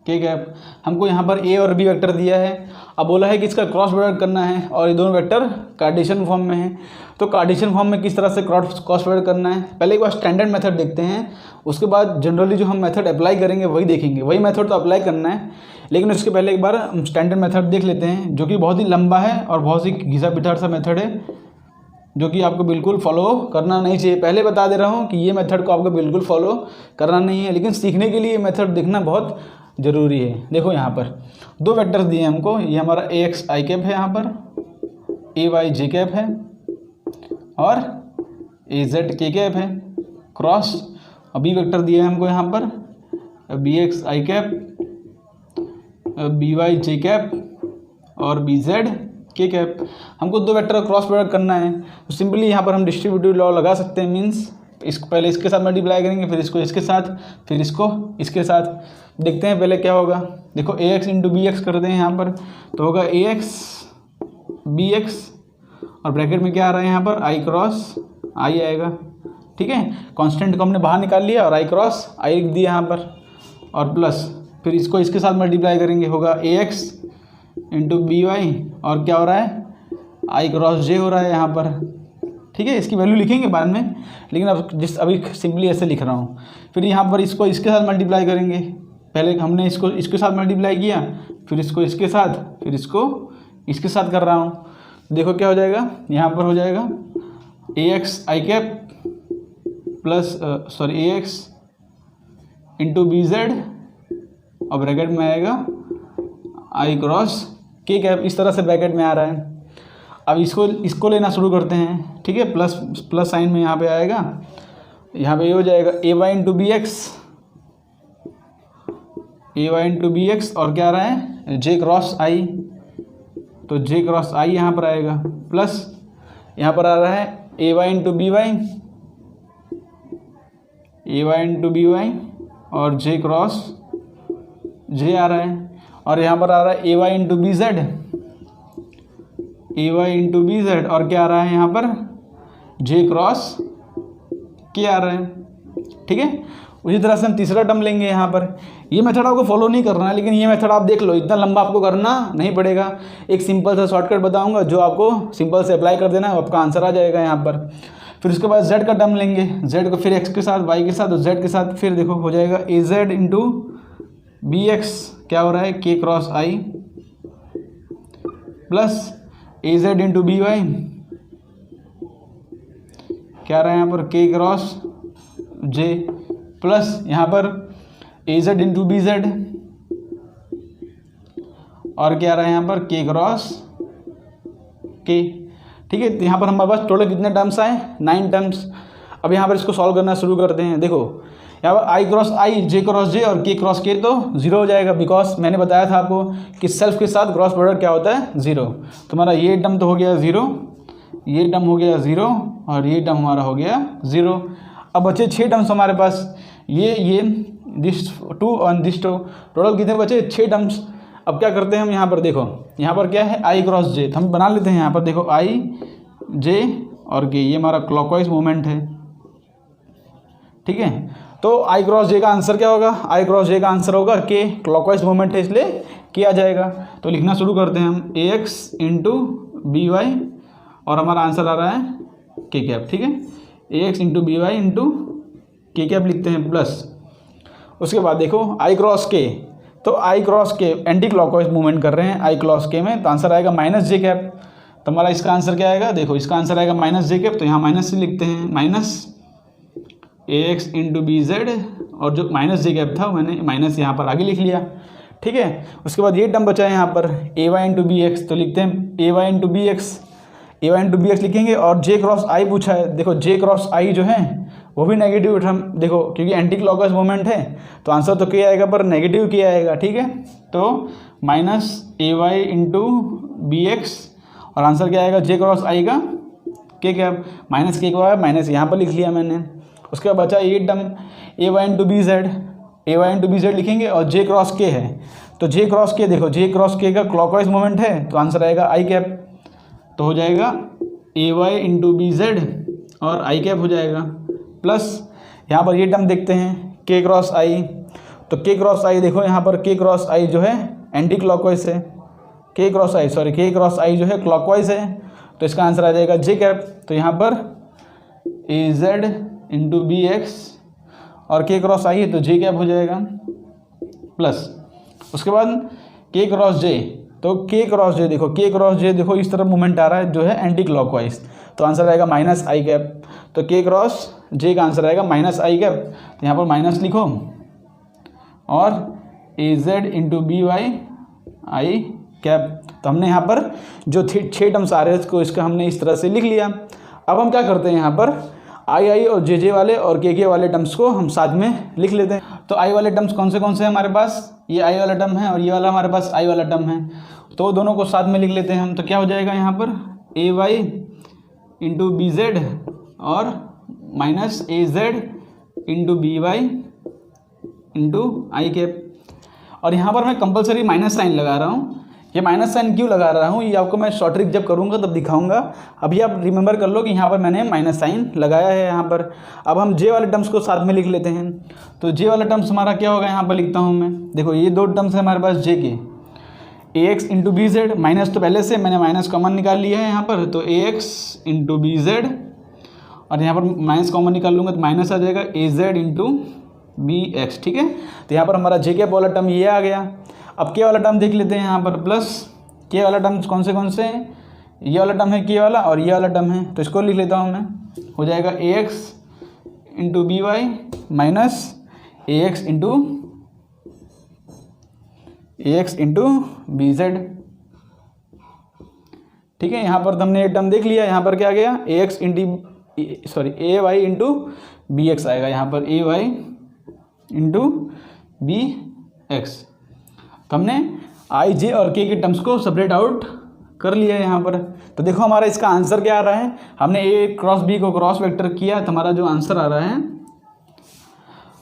Speaker 1: के कैप। हमको यहाँ पर ए और बी वेक्टर दिया है। अब बोला है कि इसका क्रॉस प्रोडक्ट करना है और ये दोनों वेक्टर कार्टेशियन फॉर्म में है। तो कार्टेशियन फॉर्म में किस तरह से क्रॉस प्रोडक्ट करना है, पहले एक बार स्टैंडर्ड मेथड देखते हैं, उसके बाद जनरली जो हम मेथड अप्लाई करेंगे वही देखेंगे। वही मेथड तो अप्लाई करना है, लेकिन उसके पहले एक बार हम स्टैंडर्ड मेथड देख लेते हैं, जो कि बहुत ही लंबा है और बहुत ही घिसा पिटार सा मेथड है, जो कि आपको बिल्कुल फॉलो करना नहीं चाहिए। पहले बता दे रहा हूँ कि ये मेथड को आपको बिल्कुल फॉलो करना नहीं है, लेकिन सीखने के लिए ये मेथड देखना बहुत ज़रूरी है। देखो यहाँ पर दो वेक्टर्स दिए हैं हमको, ये हमारा ए एक्स आई कैप है, यहाँ पर ए वाई जे कैप है और ए जेड के कैप है। क्रॉस बी वेक्टर दिया है हमको यहाँ पर बी एक्स आई कैप बी वाई जे कैप और बी जेड के कैप। हमको दो वेक्टर का क्रॉस प्रोडक्ट करना है तो सिंपली यहाँ पर हम डिस्ट्रीब्यूटिव लॉ लगा सकते हैं। मीन्स इसको पहले इसके साथ मल्टीप्लाई करेंगे, फिर इसको इसके साथ, फिर इसको इसके साथ। देखते हैं पहले क्या होगा। देखो ए एक्स इंटू बी एक्स करते हैं यहाँ पर, तो होगा ए एक्स बी एक्स और ब्रैकेट में क्या आ रहा है यहाँ पर आई क्रॉस आई आएगा। ठीक है, कांस्टेंट को हमने बाहर निकाल लिया और आई क्रॉस आई लिख दिया यहाँ पर, और प्लस फिर इसको इसके साथ मल्टीप्लाई करेंगे, होगा ए एक्स इंटू बी वाई और क्या हो रहा है आई क्रॉस जे हो रहा है यहाँ पर। ठीक है, इसकी वैल्यू लिखेंगे बाद में, लेकिन अब अभी सिंपली ऐसे लिख रहा हूँ। फिर यहाँ पर इसको इसके साथ मल्टीप्लाई करेंगे। पहले हमने इसको इसके साथ मल्टीप्लाई किया, फिर इसको इसके साथ, फिर इसको इसके साथ कर रहा हूँ। देखो क्या हो जाएगा, यहाँ पर हो जाएगा A x I cap plus A x into B z और ब्रैकेट में आएगा आई क्रॉस के कैप। इस तरह से ब्रैकेट में आ रहा है। अब इसको लेना शुरू करते हैं। ठीक है, प्लस साइन में यहाँ पे आएगा, यहाँ पे ये हो जाएगा ए y into B x, A y into B x और क्या आ रहा है जे क्रॉस आई, तो जे क्रॉस आई यहाँ पर आएगा, प्लस यहाँ पर आ रहा है ए वाई इंटू बी वाई, ए वाई इंटू बी वाई और जे क्रॉस जे आ रहा है, और यहाँ पर आ रहा है ए y into B Z, A y into B z और क्या आ रहा है यहाँ पर जे क्रॉस के आ रहा है। ठीक है, उसी तरह से हम तीसरा टर्म लेंगे यहाँ पर। ये मेथड आपको फॉलो नहीं करना है, लेकिन ये मेथड आप देख लो, इतना लंबा आपको करना नहीं पड़ेगा। एक सिंपल सा शॉर्टकट बताऊंगा जो आपको सिंपल से अप्लाई कर देना है, आपका आंसर आ जाएगा यहाँ पर। फिर उसके बाद जेड का टर्म लेंगे, जेड को फिर एक्स के साथ, वाई के साथ और जेड के साथ। फिर देखो हो जाएगा ए जेड इंटू बी एक्स, क्या हो रहा है के क्रॉस आई, प्लस ए जेड इंटू बी वाई, क्या आ रहा है यहाँ पर के क्रॉस जे, प्लस यहाँ पर ए जेड इंटू बी जेड और क्या आ रहा है यहाँ पर के क्रॉस के। ठीक है, तो यहाँ पर हमारे पास टोटल कितने टर्म्स आए, 9 टर्म्स। अब यहाँ पर इसको सॉल्व करना शुरू करते हैं। देखो यहाँ पर आई क्रॉस आई, जे क्रॉस जे और के क्रॉस के तो 0 हो जाएगा, बिकॉज मैंने बताया था आपको कि सेल्फ के साथ क्रॉस प्रोडक्ट क्या होता है 0। तुम्हारा ये टर्म तो हो गया 0, ये टर्म हो गया 0 और ये टर्म हमारा हो गया 0। अब बचे 6 टर्म्स हमारे पास। ये दिस 2 और दिस 2, टोटल कितने बचे 6 टर्म्स। अब क्या करते हैं हम यहाँ पर, देखो यहाँ पर क्या है आई क्रॉस जे, तो हम बना लेते हैं यहाँ पर, देखो आई जे और के, ये हमारा क्लॉकवाइज मूवमेंट है, ठीक है। तो आई क्रॉस जे का आंसर क्या होगा, आई क्रॉस जे का आंसर होगा के, क्लॉकवाइज मूवमेंट है इसलिए किया जाएगा। तो लिखना शुरू करते हैं हम, ए एक्स इंटू बी वाई और हमारा आंसर आ रहा है के कैप, ठीक है। A x into B y into के कैप लिखते हैं प्लस, उसके बाद देखो आई क्रॉस के, तो आई क्रॉस के एंटी क्लॉकवाइज मूवमेंट कर रहे हैं आई क्रॉस के में, तो आंसर आएगा माइनस जे कैप। तो हमारा इसका आंसर क्या आएगा, देखो इसका आंसर आएगा माइनस जे कैप, तो यहाँ माइनस से लिखते हैं, minus A x into B z, और जो माइनस जे कैप था मैंने माइनस यहाँ पर आगे लिख लिया, ठीक है। उसके बाद ये टर्म बचा है यहाँ पर A y into B x, तो लिखते हैं ए y into B x, A y into B x लिखेंगे। और जे क्रॉस आई पूछा है, देखो जे क्रॉस आई जो है वो भी नेगेटिव टर्म, देखो क्योंकि एंटी क्लॉकवाइज मूवमेंट है तो आंसर तो क्या आएगा पर नेगेटिव किया आएगा, ठीक है। तो माइनस ए वाई इंटू बी एक्स और आंसर क्या आएगा जे क्रॉस आई का के कैप, माइनस के का माइनस यहाँ पर लिख लिया मैंने। उसके बाद बचा ये term A y into B Z, A y into B Z लिखेंगे और जे क्रॉस के है, तो जे क्रॉस के, देखो जे क्रॉस के का क्लॉकवाइज मूवमेंट है तो आंसर आएगा आई कैप, तो हो जाएगा ए वाई इंटू बी जेड और आई कैप हो जाएगा प्लस यहाँ पर ये टर्म देखते हैं के क्रॉस आई, तो के क्रॉस आई देखो यहाँ पर के क्रॉस आई जो है एंटी क्लॉकवाइज है, के क्रॉस आई जो है क्लॉकवाइज है, तो इसका आंसर आ जाएगा जे कैप। तो यहाँ पर ए जेड इंटू बी एक्स और के क्रॉस आई है तो जे कैप हो जाएगा प्लस, उसके बाद के क्रॉस जे, तो के क्रॉस जे देखो, के क्रॉस जे देखो इस तरफ मूवमेंट आ रहा है जो है एंटी क्लॉकवाइज, तो आंसर आएगा माइनस आई कैप। तो के क्रॉस जे का आंसर आएगा माइनस आई कैप, तो यहाँ पर माइनस लिखो और ए जेड इंटू बी वाई आई कैप। तो हमने यहाँ पर जो 6 टर्म्स आ रहे हैं उसको इसका हमने इस तरह से लिख लिया। अब हम क्या करते हैं यहाँ पर आई और जे वाले और के वाले टर्म्स को हम साथ में लिख लेते हैं। तो आई वाले टर्म्स कौन से हैं हमारे पास, ये आई वाला टर्म है और ये वाला हमारे पास आई वाला टर्म है, तो दोनों को साथ में लिख लेते हैं हम। तो क्या हो जाएगा यहाँ पर A y into B z और minus A z into B y into i cap. और यहाँ पर मैं कंपलसरी माइनस साइन लगा रहा हूँ। ये माइनस साइन क्यों लगा रहा हूँ ये आपको मैं शॉर्ट ट्रिक जब करूँगा तब दिखाऊंगा, अभी आप रिमेंबर कर लो कि यहाँ पर मैंने माइनस साइन लगाया है यहाँ पर। अब हम जे वाले टर्म्स को साथ में लिख लेते हैं। तो जे वाला टर्म्स हमारा क्या होगा, यहाँ पर लिखता हूँ मैं, देखो ये 2 टर्म्स है हमारे पास j k, A x into B z, minus तो पहले से मैंने माइनस कॉमन निकाल लिया है यहाँ पर, तो A x into B z और यहाँ पर माइनस कॉमन निकाल लूँगा तो माइनस आ जाएगा ए जेड इंटू बी एक्स, ठीक है। तो यहाँ पर हमारा जे के वाला टर्म ये आ गया। अब के वाला टर्म देख लेते हैं यहाँ पर, प्लस के वाला टर्म्स कौन से हैं, ये वाला टर्म है के वाला और ये वाला टर्म है, तो इसको लिख लेता हूँ मैं, हो जाएगा A x into B y minus A x into B z, ठीक है। यहाँ पर हमने एक टर्म देख लिया, यहाँ पर क्या आ गया ए x A y into B x आएगा, यहाँ पर A y into B x. तो हमने आई जे और के टर्म्स को सेपरेट आउट कर लिया है यहाँ पर। तो देखो हमारा इसका आंसर क्या आ रहा है, हमने ए क्रॉस बी को क्रॉस वेक्टर किया तो हमारा जो आंसर आ रहा है,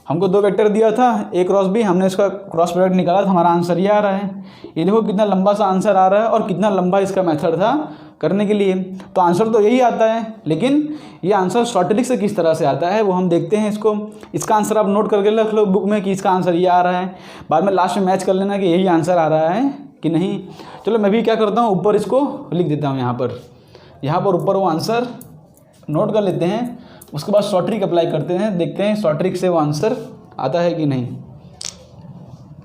Speaker 1: हमको 2 वेक्टर दिया था ए क्रॉस बी, हमने इसका क्रॉस प्रोडक्ट निकाला तो हमारा आंसर ये आ रहा है। ये देखो कितना लंबा सा आंसर आ रहा है और कितना लंबा इसका मेथड था करने के लिए। तो आंसर तो यही आता है, लेकिन ये आंसर शॉर्ट ट्रिक से किस तरह से आता है वो हम देखते हैं इसको। इसका आंसर आप नोट करके रख लो बुक में कि इसका आंसर ये आ रहा है, बाद में लास्ट में मैच कर लेना कि यही आंसर आ रहा है कि नहीं। चलो मैं भी क्या करता हूँ, ऊपर इसको लिख देता हूँ यहाँ पर ऊपर वो आंसर नोट कर लेते हैं, उसके बाद शॉर्ट ट्रिक अप्लाई करते हैं, देखते हैं शॉर्ट ट्रिक से वो आंसर आता है कि नहीं।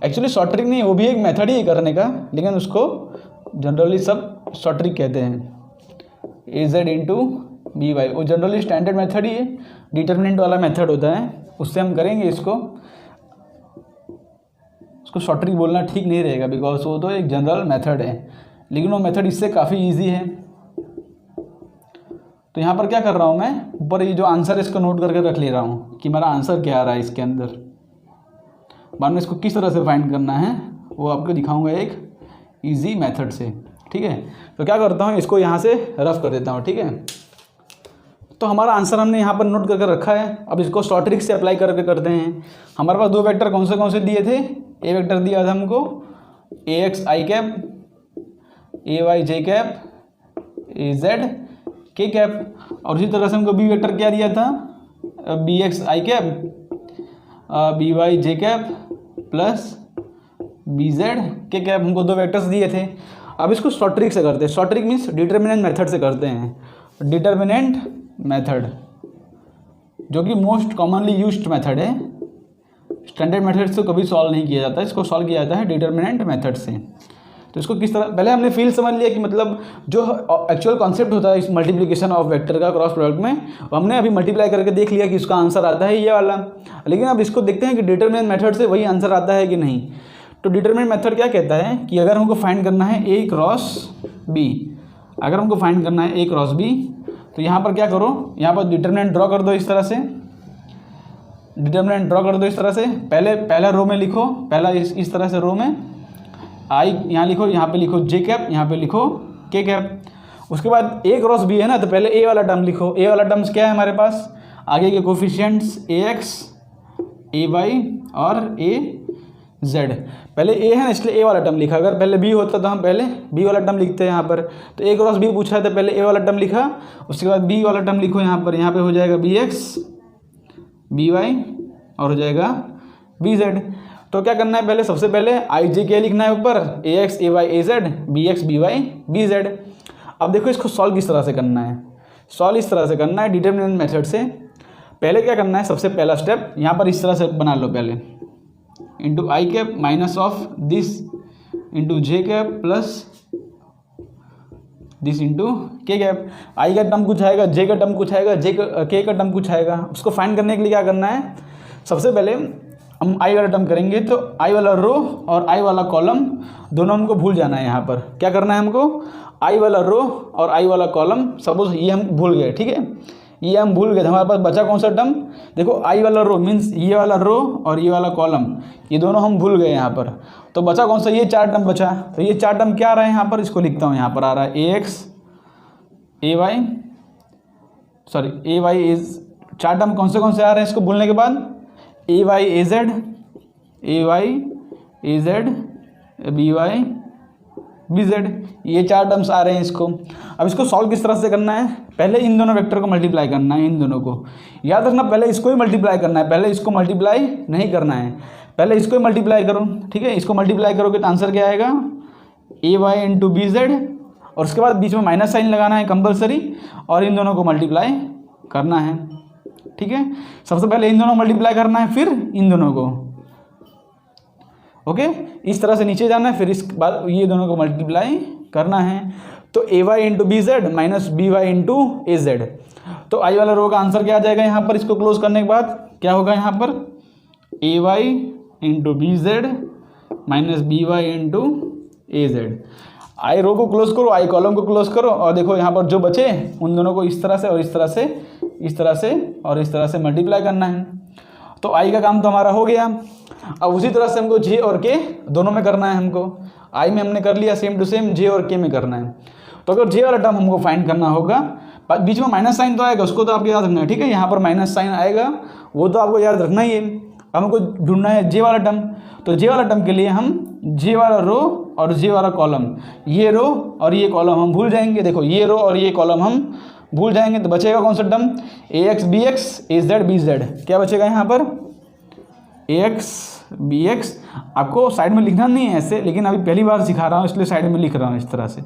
Speaker 1: एक्चुअली शॉर्ट ट्रिक नहीं, वो भी एक मेथड ही है करने का, लेकिन उसको जनरली सब शॉर्ट ट्रिक कहते हैं। ए जेड इंटू बी वाई वो जनरली स्टैंडर्ड मेथड ही है, डिटर्मिनेंट वाला मेथड होता है, उससे हम करेंगे इसको। उसको शॉर्ट ट्रिक बोलना ठीक नहीं रहेगा बिकॉज वो तो एक जनरल मेथड है, लेकिन वो मेथड इससे काफ़ी ईजी है। तो यहाँ पर क्या कर रहा हूँ मैं, ऊपर ये जो आंसर है इसको नोट करके रख ले रहा हूँ कि मेरा आंसर क्या आ रहा है इसके अंदर। बाद में इसको किस तरह से फाइंड करना है वो आपको दिखाऊंगा एक इजी मेथड से, ठीक है। तो क्या करता हूँ, इसको यहाँ से रफ कर देता हूँ, ठीक है। तो हमारा आंसर हमने यहाँ पर नोट करके रखा है। अब इसको शॉर्ट ट्रिक से अप्लाई करके करते हैं। हमारे पास दो वेक्टर कौन से दिए थे? ए वेक्टर दिया था हमको ए एक्स आई कैप, ए वाई जे कैप, ए जेड के कैप, और उसी तरह से हमको बी वेक्टर क्या दिया था? बी एक्स आई कैप, बी वाई जे कैप प्लस बी जेड के कैप। हमको दो वेक्टर्स दिए थे। अब इसको शॉर्ट ट्रिक से करते हैं। Short trick means determinant method से करते हैं। डिटर्मिनेंट मेथड जो कि मोस्ट कॉमनली यूज्ड मेथड है। स्टैंडर्ड मेथड से कभी सॉल्व नहीं किया जाता, इसको सॉल्व किया जाता है डिटर्मिनेंट मेथड से। तो इसको किस तरह, पहले हमने फील समझ लिया कि मतलब जो एक्चुअल कॉन्सेप्ट होता है इस मल्टीप्लिकेशन ऑफ वेक्टर का क्रॉस प्रोडक्ट में, हमने अभी मल्टीप्लाई करके देख लिया कि इसका आंसर आता है ये वाला। लेकिन अब इसको देखते हैं कि डिटर्मिनेंट मेथड से वही आंसर आता है कि नहीं। तो डिटरमिनेंट मेथड क्या कहता है कि अगर हमको फाइंड करना है ए क्रॉस बी, अगर हमको फाइंड करना है ए क्रॉस बी, तो यहाँ पर क्या करो, यहाँ पर डिटरमिनेंट ड्रॉ कर दो इस तरह से। डिटरमिनेंट ड्रॉ कर दो इस तरह से। पहला रो में लिखो, पहला इस तरह से रो में आई यहाँ लिखो, यहाँ पे लिखो जे कैप, यहाँ पे लिखो के कैप। उसके बाद ए क्रॉस बी है ना, तो पहले ए वाला टर्म लिखो। ए वाला टर्म्स क्या है हमारे पास? आगे के coefficients A x, A Y और ए जेड। पहले ए है ना, इसलिए ए वाला टर्म लिखा। अगर पहले बी होता तो हम पहले बी वाला टर्म लिखते हैं यहाँ पर। तो ए क्रॉस बी पूछा है तो पहले ए वाला टर्म लिखा, उसके बाद बी वाला टर्म लिखो यहाँ पर। यहाँ पे हो जाएगा बी एक्स बी वाई और हो जाएगा बी जेड। तो क्या करना है, पहले सबसे पहले आई जे के लिखना है ऊपर, A x A y A z, B x B y B z. अब देखो इसको सॉल्व किस तरह से करना है। सॉल्व इस तरह से करना है डिटरमिनेंट मेथड से। पहले क्या करना है, सबसे पहला स्टेप यहाँ पर इस तरह से बना लो पहले, into i cap minus of this into J cap plus this into के कैप। आई का टर्म कुछ आएगा, जे का टर्म कुछ आएगा, के का टर्म कुछ आएगा। उसको फाइंड करने के लिए क्या करना है, सबसे पहले हम आई वाला टर्म करेंगे तो आई वाला रो और आई वाला कॉलम दोनों हमको भूल जाना है। यहाँ पर क्या करना है हमको, आई वाला रो और आई वाला कॉलम, सपोज ये हम भूल गए, ठीक है, ये हम भूल गए। हमारे पास बचा कौन सा टर्म, देखो आई वाला रो मीन्स ये वाला रो और ये वाला कॉलम, ये दोनों हम भूल गए यहाँ पर। तो बचा कौन सा, ये चार टर्म बचा। तो ये चार टर्म क्या आ रहा है यहाँ पर, इसको लिखता हूँ। यहाँ पर आ रहा है A x A Y, sorry A y ए, चार टर्म कौन से आ रहे हैं इसको भूलने के बाद, A y A z, A y A z, B y B z, ये चार टर्म्स आ रहे हैं इसको। अब इसको सॉल्व किस तरह से करना है, पहले इन दोनों वेक्टर को मल्टीप्लाई करना है, इन दोनों को याद रखना, पहले इसको ही मल्टीप्लाई करना है, पहले इसको मल्टीप्लाई नहीं करना है, पहले इसको ही मल्टीप्लाई करो, ठीक है। इसको मल्टीप्लाई करोगे तो आंसर क्या आएगा, ए वाई इंटू बी जेड, और उसके बाद बीच में माइनस साइन लगाना है कंपलसरी, और इन दोनों को मल्टीप्लाई करना है, ठीक है। सबसे पहले इन दोनों को मल्टीप्लाई करना है, फिर इन दोनों को, ओके। इस तरह से नीचे जाना है, फिर इस बाद ये दोनों को मल्टीप्लाई करना है। तो A y into B z minus B y into A z. तो आई वाला रो का आंसर क्या आ जाएगा यहाँ पर, इसको क्लोज करने के बाद क्या होगा यहाँ पर, A y into B z minus B y into A z. I row को क्लोज करो, आई कॉलम को क्लोज करो, और देखो यहाँ पर जो बचे उन दोनों को इस तरह से और इस तरह से, इस तरह से और इस तरह से मल्टीप्लाई करना है। तो आई का काम तो हमारा हो गया। अब उसी तरह से हमको जे और के दोनों में करना है। हमको आई में हमने कर लिया, सेम टू सेम जे और के में करना है। तो अगर जे वाला टर्म हमको फाइंड करना होगा, बीच में माइनस साइन तो आएगा, उसको तो आपको याद रखना है, ठीक है। यहाँ पर माइनस साइन आएगा, वो तो आपको याद रखना ही है। हमको ढूंढना है जे वाला टर्म। तो जे वाला टर्म के लिए हम जे वाला रो और जे वाला कॉलम, ये रो और ये कॉलम हम भूल जाएंगे। देखो ये रो और ये कॉलम हम भूल जाएंगे, तो बचेगा कौन सा टर्म, ए एक्स बी एक्स ए जेड बी जेड। क्या बचेगा यहाँ पर, ए एक्स बी एक्स। आपको साइड में लिखना नहीं है ऐसे, लेकिन अभी पहली बार सिखा रहा हूँ इसलिए साइड में लिख रहा हूँ इस तरह से।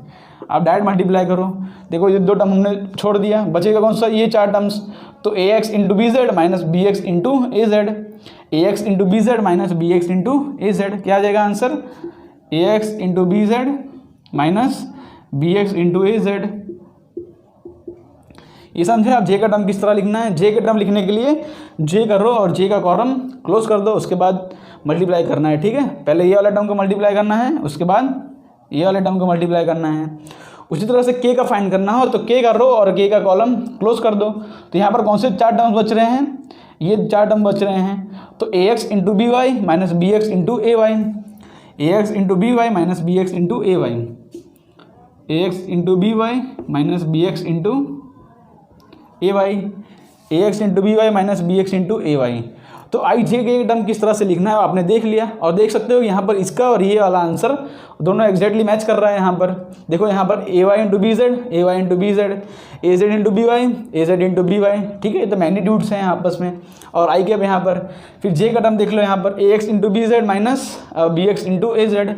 Speaker 1: आप डायरेक्ट मल्टीप्लाई करो। देखो ये दो टर्म हमने छोड़ दिया, बचेगा कौन सा, ये चार टर्म्स। तो A x into B z minus B x into A z, A x into B z minus B x into A z. क्या आ जाएगा answer, A x into B z minus B x into A z. ये समझे आप जे का टर्म किस तरह लिखना है। जे का टर्म लिखने के लिए जे का रो और जे का कॉलम क्लोज कर दो, उसके बाद मल्टीप्लाई करना है, ठीक है। पहले ये वाला टर्म को मल्टीप्लाई करना है, उसके बाद ये वाले टर्म को मल्टीप्लाई करना है। उसी तरह से के का फाइंड करना हो तो के का रो और के का कॉलम क्लोज कर दो। तो यहाँ पर कौन से चार टर्म्स बच रहे हैं, ये चार टर्म बच रहे हैं। तो A x into B y minus B x into A y, A x into B y minus B x into A y, A x into B y minus B x into A y, A x into B y minus B x into A y. तो आई जे के टर्म किस तरह से लिखना है आपने देख लिया, और देख सकते हो यहाँ पर इसका और ये वाला आंसर दोनों एक्जैक्टली मैच कर रहा है। यहाँ पर देखो, यहाँ पर A y into B Z, A y into B Z, A z into B Y, A z into B Y, ठीक है। तो मैग्नीट्यूड्स हैं आपस में, और आई कैप यहाँ पर। फिर जे का टर्म देख लो यहाँ पर, A x into B z minus B x into A z,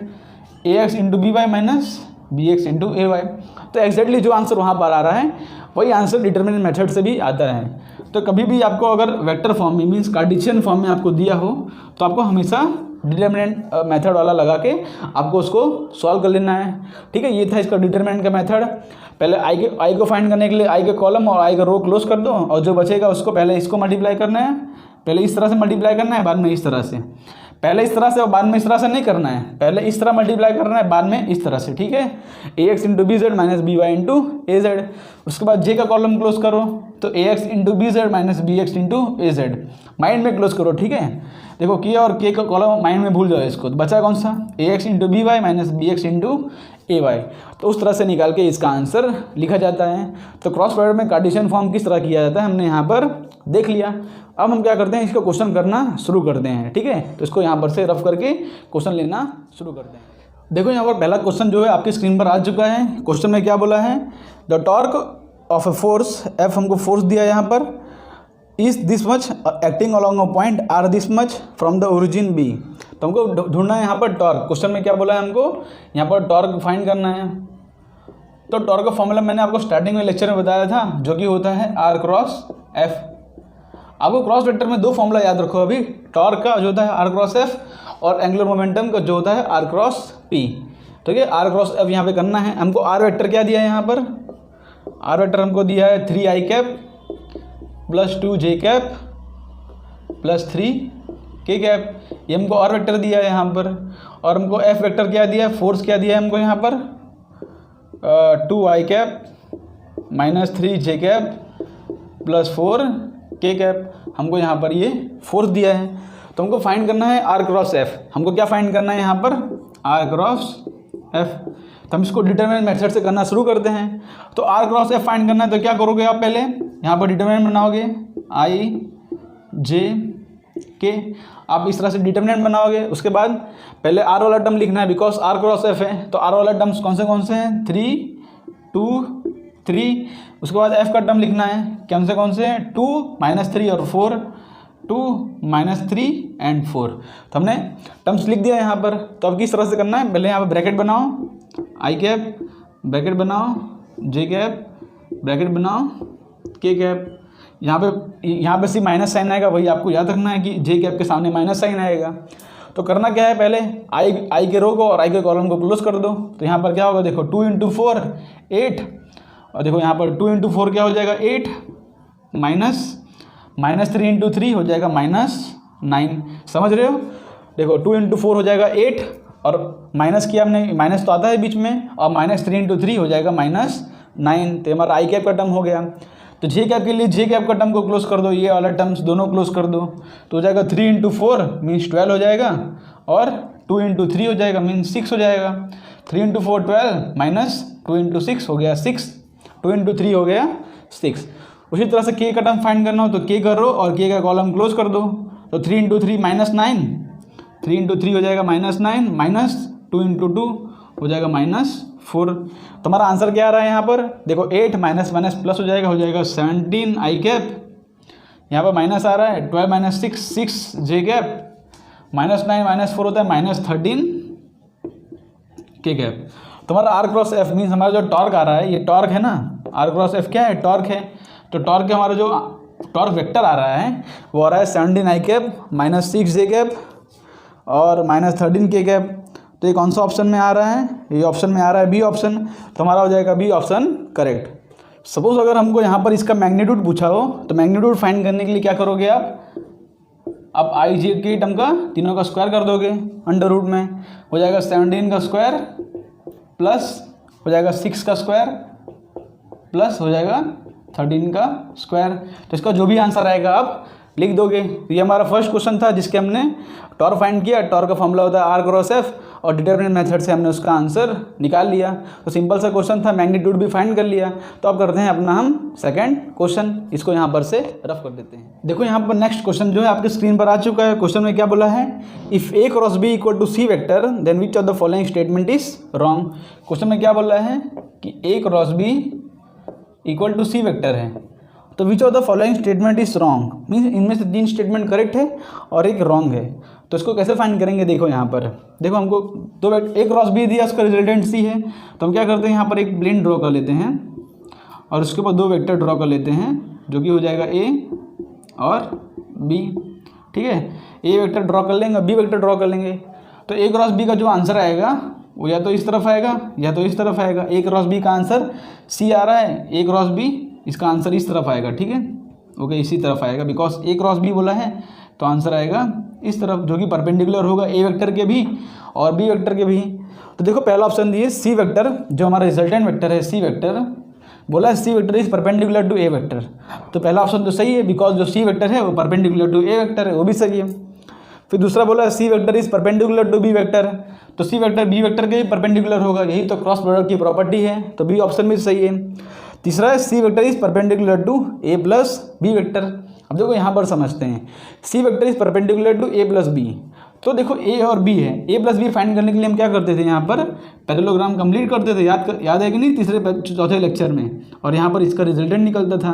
Speaker 1: A x into B y minus B x into A y. तो एक्जैक्टली जो आंसर वहाँ पर आ रहा है वही आंसर डिटरमिनेंट मेथड से भी आता है। तो कभी भी आपको अगर वेक्टर फॉर्म में मीन्स कार्टेशियन फॉर्म में आपको दिया हो तो आपको हमेशा डिटरमिनेंट मेथड वाला लगा के आपको उसको सॉल्व कर लेना है, ठीक है। ये था इसका डिटरमिनेंट का मेथड। पहले आई को फाइंड करने के लिए आई के कॉलम और आई का रो क्लोज कर दो, और जो बचेगा उसको पहले इसको मल्टीप्लाई करना है, पहले इस तरह से मल्टीप्लाई करना है, बाद में इस तरह से, पहले इस तरह से और बाद में इस तरह से नहीं करना है, पहले इस तरह मल्टीप्लाई करना है, बाद में इस तरह से, ठीक है। A x into B z minus B y into A z. उसके बाद जे का कॉलम क्लोज करो, तो A x into B z minus B x into A z, mind में क्लोज करो, ठीक है। देखो के और के का कॉलम माइंड में भूल जाओ इसको, तो बचा कौन सा, A x into B y minus B x into A y. तो उस तरह से निकाल के इसका आंसर लिखा जाता है। तो क्रॉस प्रोडक्ट में कार्टेशियन फॉर्म किस तरह किया जाता है हमने यहाँ पर देख लिया। अब हम क्या करते हैं, इसका क्वेश्चन करना शुरू करते हैं, ठीक है। तो इसको यहाँ पर से रफ करके क्वेश्चन लेना शुरू करते हैं। देखो यहाँ पर पहला क्वेश्चन जो है आपकी स्क्रीन पर आ चुका है। क्वेश्चन में क्या बोला है, the torque of a force F, हमको फोर्स दिया है यहाँ पर, is this much acting along a point R this much from the origin B. तो हमको ढूंढना है यहाँ पर टॉर्क। क्वेश्चन में क्या बोला है हमको, यहाँ पर टॉर्क फाइंड करना है। तो टॉर्क का फॉर्मूला मैंने आपको स्टार्टिंग में लेक्चर में बताया था, जो कि होता है आर क्रॉस एफ। आपको क्रॉस वेक्टर में दो फॉर्मूला याद रखो अभी, टॉर्क का जो होता है आर क्रॉस एफ, और एंगुलर मोमेंटम का जो होता है आर क्रॉस पी, ठीक है। आर क्रॉस एफ यहाँ पे करना है हमको। आर वेक्टर क्या दिया है यहाँ पर, आर वेक्टर हमको दिया है 3 आई कैप प्लस 2 जे कैप प्लस 3 के कैप, ये हमको आर वेक्टर दिया है यहाँ पर। और हमको एफ वेक्टर क्या दिया है, फोर्स क्या दिया है हमको यहाँ पर, 2 आई कैप माइनस 3 जे कैप प्लस 4 के कैप, हमको यहाँ पर ये फोर्स दिया है। तो हमको फाइंड करना है आर क्रॉस एफ। हमको क्या फाइंड करना है यहाँ पर, आर क्रॉस एफ। तो हम इसको डिटरमिनेंट मेथड से करना शुरू करते हैं। तो आर क्रॉस एफ फाइंड करना है, तो क्या करोगे आप, पहले यहाँ पर डिटरमिनेंट बनाओगे, आई जे के, आप इस तरह से डिटरमिनेंट बनाओगे। उसके बाद पहले आर वाला टर्म लिखना है, बिकॉज आर क्रॉस एफ है। तो आर वाला टर्म्स कौन से हैं, 3 2 3। उसके बाद एफ का टर्म लिखना है, कौन से हैं, 2 -3 और 4, 2 -3 एंड 4। तो हमने टर्म्स लिख दिया यहाँ पर। तो अब किस तरह से करना है, पहले यहाँ पर ब्रैकेट बनाओ, आई कैप ब्रैकेट बनाओ, जे कैप ब्रैकेट बनाओ, के कैप। यहाँ पे सी माइनस साइन आएगा, वही आपको याद रखना है कि जे कैप के सामने माइनस साइन आएगा। तो करना क्या है, पहले आई के रो को और आई के कॉलम को क्लोज कर दो। तो यहाँ पर क्या होगा, देखो 2 × 4 8, और देखो यहाँ पर 2 × 4 क्या हो जाएगा 8, माइनस 3 × 3 हो जाएगा -9। समझ रहे हो, देखो 2 × 4 हो जाएगा 8, और माइनस किया हमने, माइनस तो आता है बीच में, और -3 × 3 हो जाएगा -9। तो हमारा आई कैप का टर्म हो गया। तो जे कैप के लिए जे कैप का टर्म को क्लोज कर दो, ये वाला टर्म्स दोनों क्लोज कर दो। तो हो जाएगा 3 × 4 मीन्स 12 हो जाएगा, और 2 × 3 हो जाएगा मीन्स 6 हो जाएगा। 3 × 4 12 माइनस 2 × 6 हो गया 6, 2 × 3 हो गया 6। उसी तरह से के का टर्म फाइंड करना हो तो के करो और के का कॉलम क्लोज कर दो। तो 3 × 3 -9, 3 × 3 हो जाएगा -9, माइनस 2 × 2 हो जाएगा -4। तो हमारा आंसर क्या आ रहा है यहाँ पर, देखो 8 माइनस प्लस हो जाएगा 17 आई कैप, यहाँ पर माइनस आ रहा है 12 - 6 जे कैप, -9 -4 होता है -13 के कैप। तो हमारा आर क्रॉस एफ मीन्स हमारा जो टॉर्क आ रहा है, ये टॉर्क है ना, आर क्रॉस एफ क्या है, टॉर्क है। तो टॉर्क के हमारा जो टॉर्क वेक्टर आ रहा है वो आ रहा है 17 आई कैप -6 जे कैप और -13 के कैप। तो ये कौन सा ऑप्शन में आ रहा है, ये ऑप्शन में आ रहा है बी ऑप्शन। तो हमारा हो जाएगा बी ऑप्शन करेक्ट। सपोज अगर हमको यहाँ पर इसका मैग्नीट्यूड पूछा हो तो मैग्नीट्यूड फाइंड करने के लिए क्या करोगे आप आई जे के टर्म का तीनों का स्क्वायर कर दोगे अंडर रूट में, हो जाएगा 17 का स्क्वायर प्लस हो जाएगा 6 का स्क्वायर प्लस हो जाएगा 13 का स्क्वायर। तो इसका जो भी आंसर आएगा आप लिख दोगे। तो ये हमारा फर्स्ट क्वेश्चन था जिसके हमने टॉर फाइंड किया। टॉर का फॉर्मूला होता है आर क्रॉस एफ और डिटरमिनेंट मेथड से हमने उसका आंसर निकाल लिया। तो सिंपल सा क्वेश्चन था, मैग्नीट्यूड भी फाइंड कर लिया। तो अब करते हैं अपना हम सेकंड क्वेश्चन, इसको यहाँ पर से रफ कर देते हैं। देखो यहाँ पर नेक्स्ट क्वेश्चन जो है आपके स्क्रीन पर आ चुका है। क्वेश्चन में क्या बोला है, if A cross B equal to C vector then which of the following statement is wrong. Question में क्या बोला है कि A cross B equal to C vector है, तो which of the following statement is wrong, means इनमें से 3 स्टेटमेंट करेक्ट है और एक रॉन्ग है। तो इसको कैसे फाइंड करेंगे, देखो यहाँ पर देखो हमको दो एक क्रॉस बी दिया, उसका रिजल्टेंट सी है। तो हम क्या करते हैं, यहाँ पर एक प्लेन ड्रॉ कर लेते हैं और उसके ऊपर 2 वेक्टर ड्रॉ कर लेते हैं जो कि हो जाएगा ए और बी। ठीक है, ए वेक्टर ड्रॉ कर लेंगे, बी वेक्टर ड्रॉ कर लेंगे। तो ए क्रॉस बी का जो आंसर आएगा वो या तो इस तरफ आएगा या तो इस तरफ आएगा। ए क्रॉस बी का आंसर सी आ रहा है, ए क्रॉस बी इसका आंसर इस तरफ आएगा। ठीक है, ओके, इसी तरफ आएगा बिकॉज ए क्रॉस बी बोला है, तो आंसर आएगा इस तरफ जो कि परपेंडिकुलर होगा ए वेक्टर के भी और बी वेक्टर के भी। तो देखो पहला ऑप्शन दिए सी वेक्टर, जो हमारा रिजल्टेंट वेक्टर है सी वेक्टर, बोला है C vector is perpendicular to A vector. तो पहला ऑप्शन तो सही है बिकॉज जो सी वेक्टर है वो परपेंडिकुलर टू ए वेक्टर है, वो भी सही है। फिर दूसरा बोला C vector is perpendicular to B vector, तो सी वेक्टर बी वेक्टर के भी परपेंडिकुलर होगा, यही तो क्रॉस प्रोडक्ट की प्रॉपर्टी है, तो बी ऑप्शन भी सही है। तीसरा है C vector is perpendicular to A plus B vector. अब देखो यहाँ पर समझते हैं, C vector is perpendicular to A plus B, तो देखो ए और बी है, ए प्लस बी फाइंड करने के लिए हम क्या करते थे, यहाँ पर पैरेललोग्राम कंप्लीट करते थे, याद है कि नहीं, तीसरे चौथे लेक्चर में, और यहाँ पर इसका रिजल्टेंट निकलता था।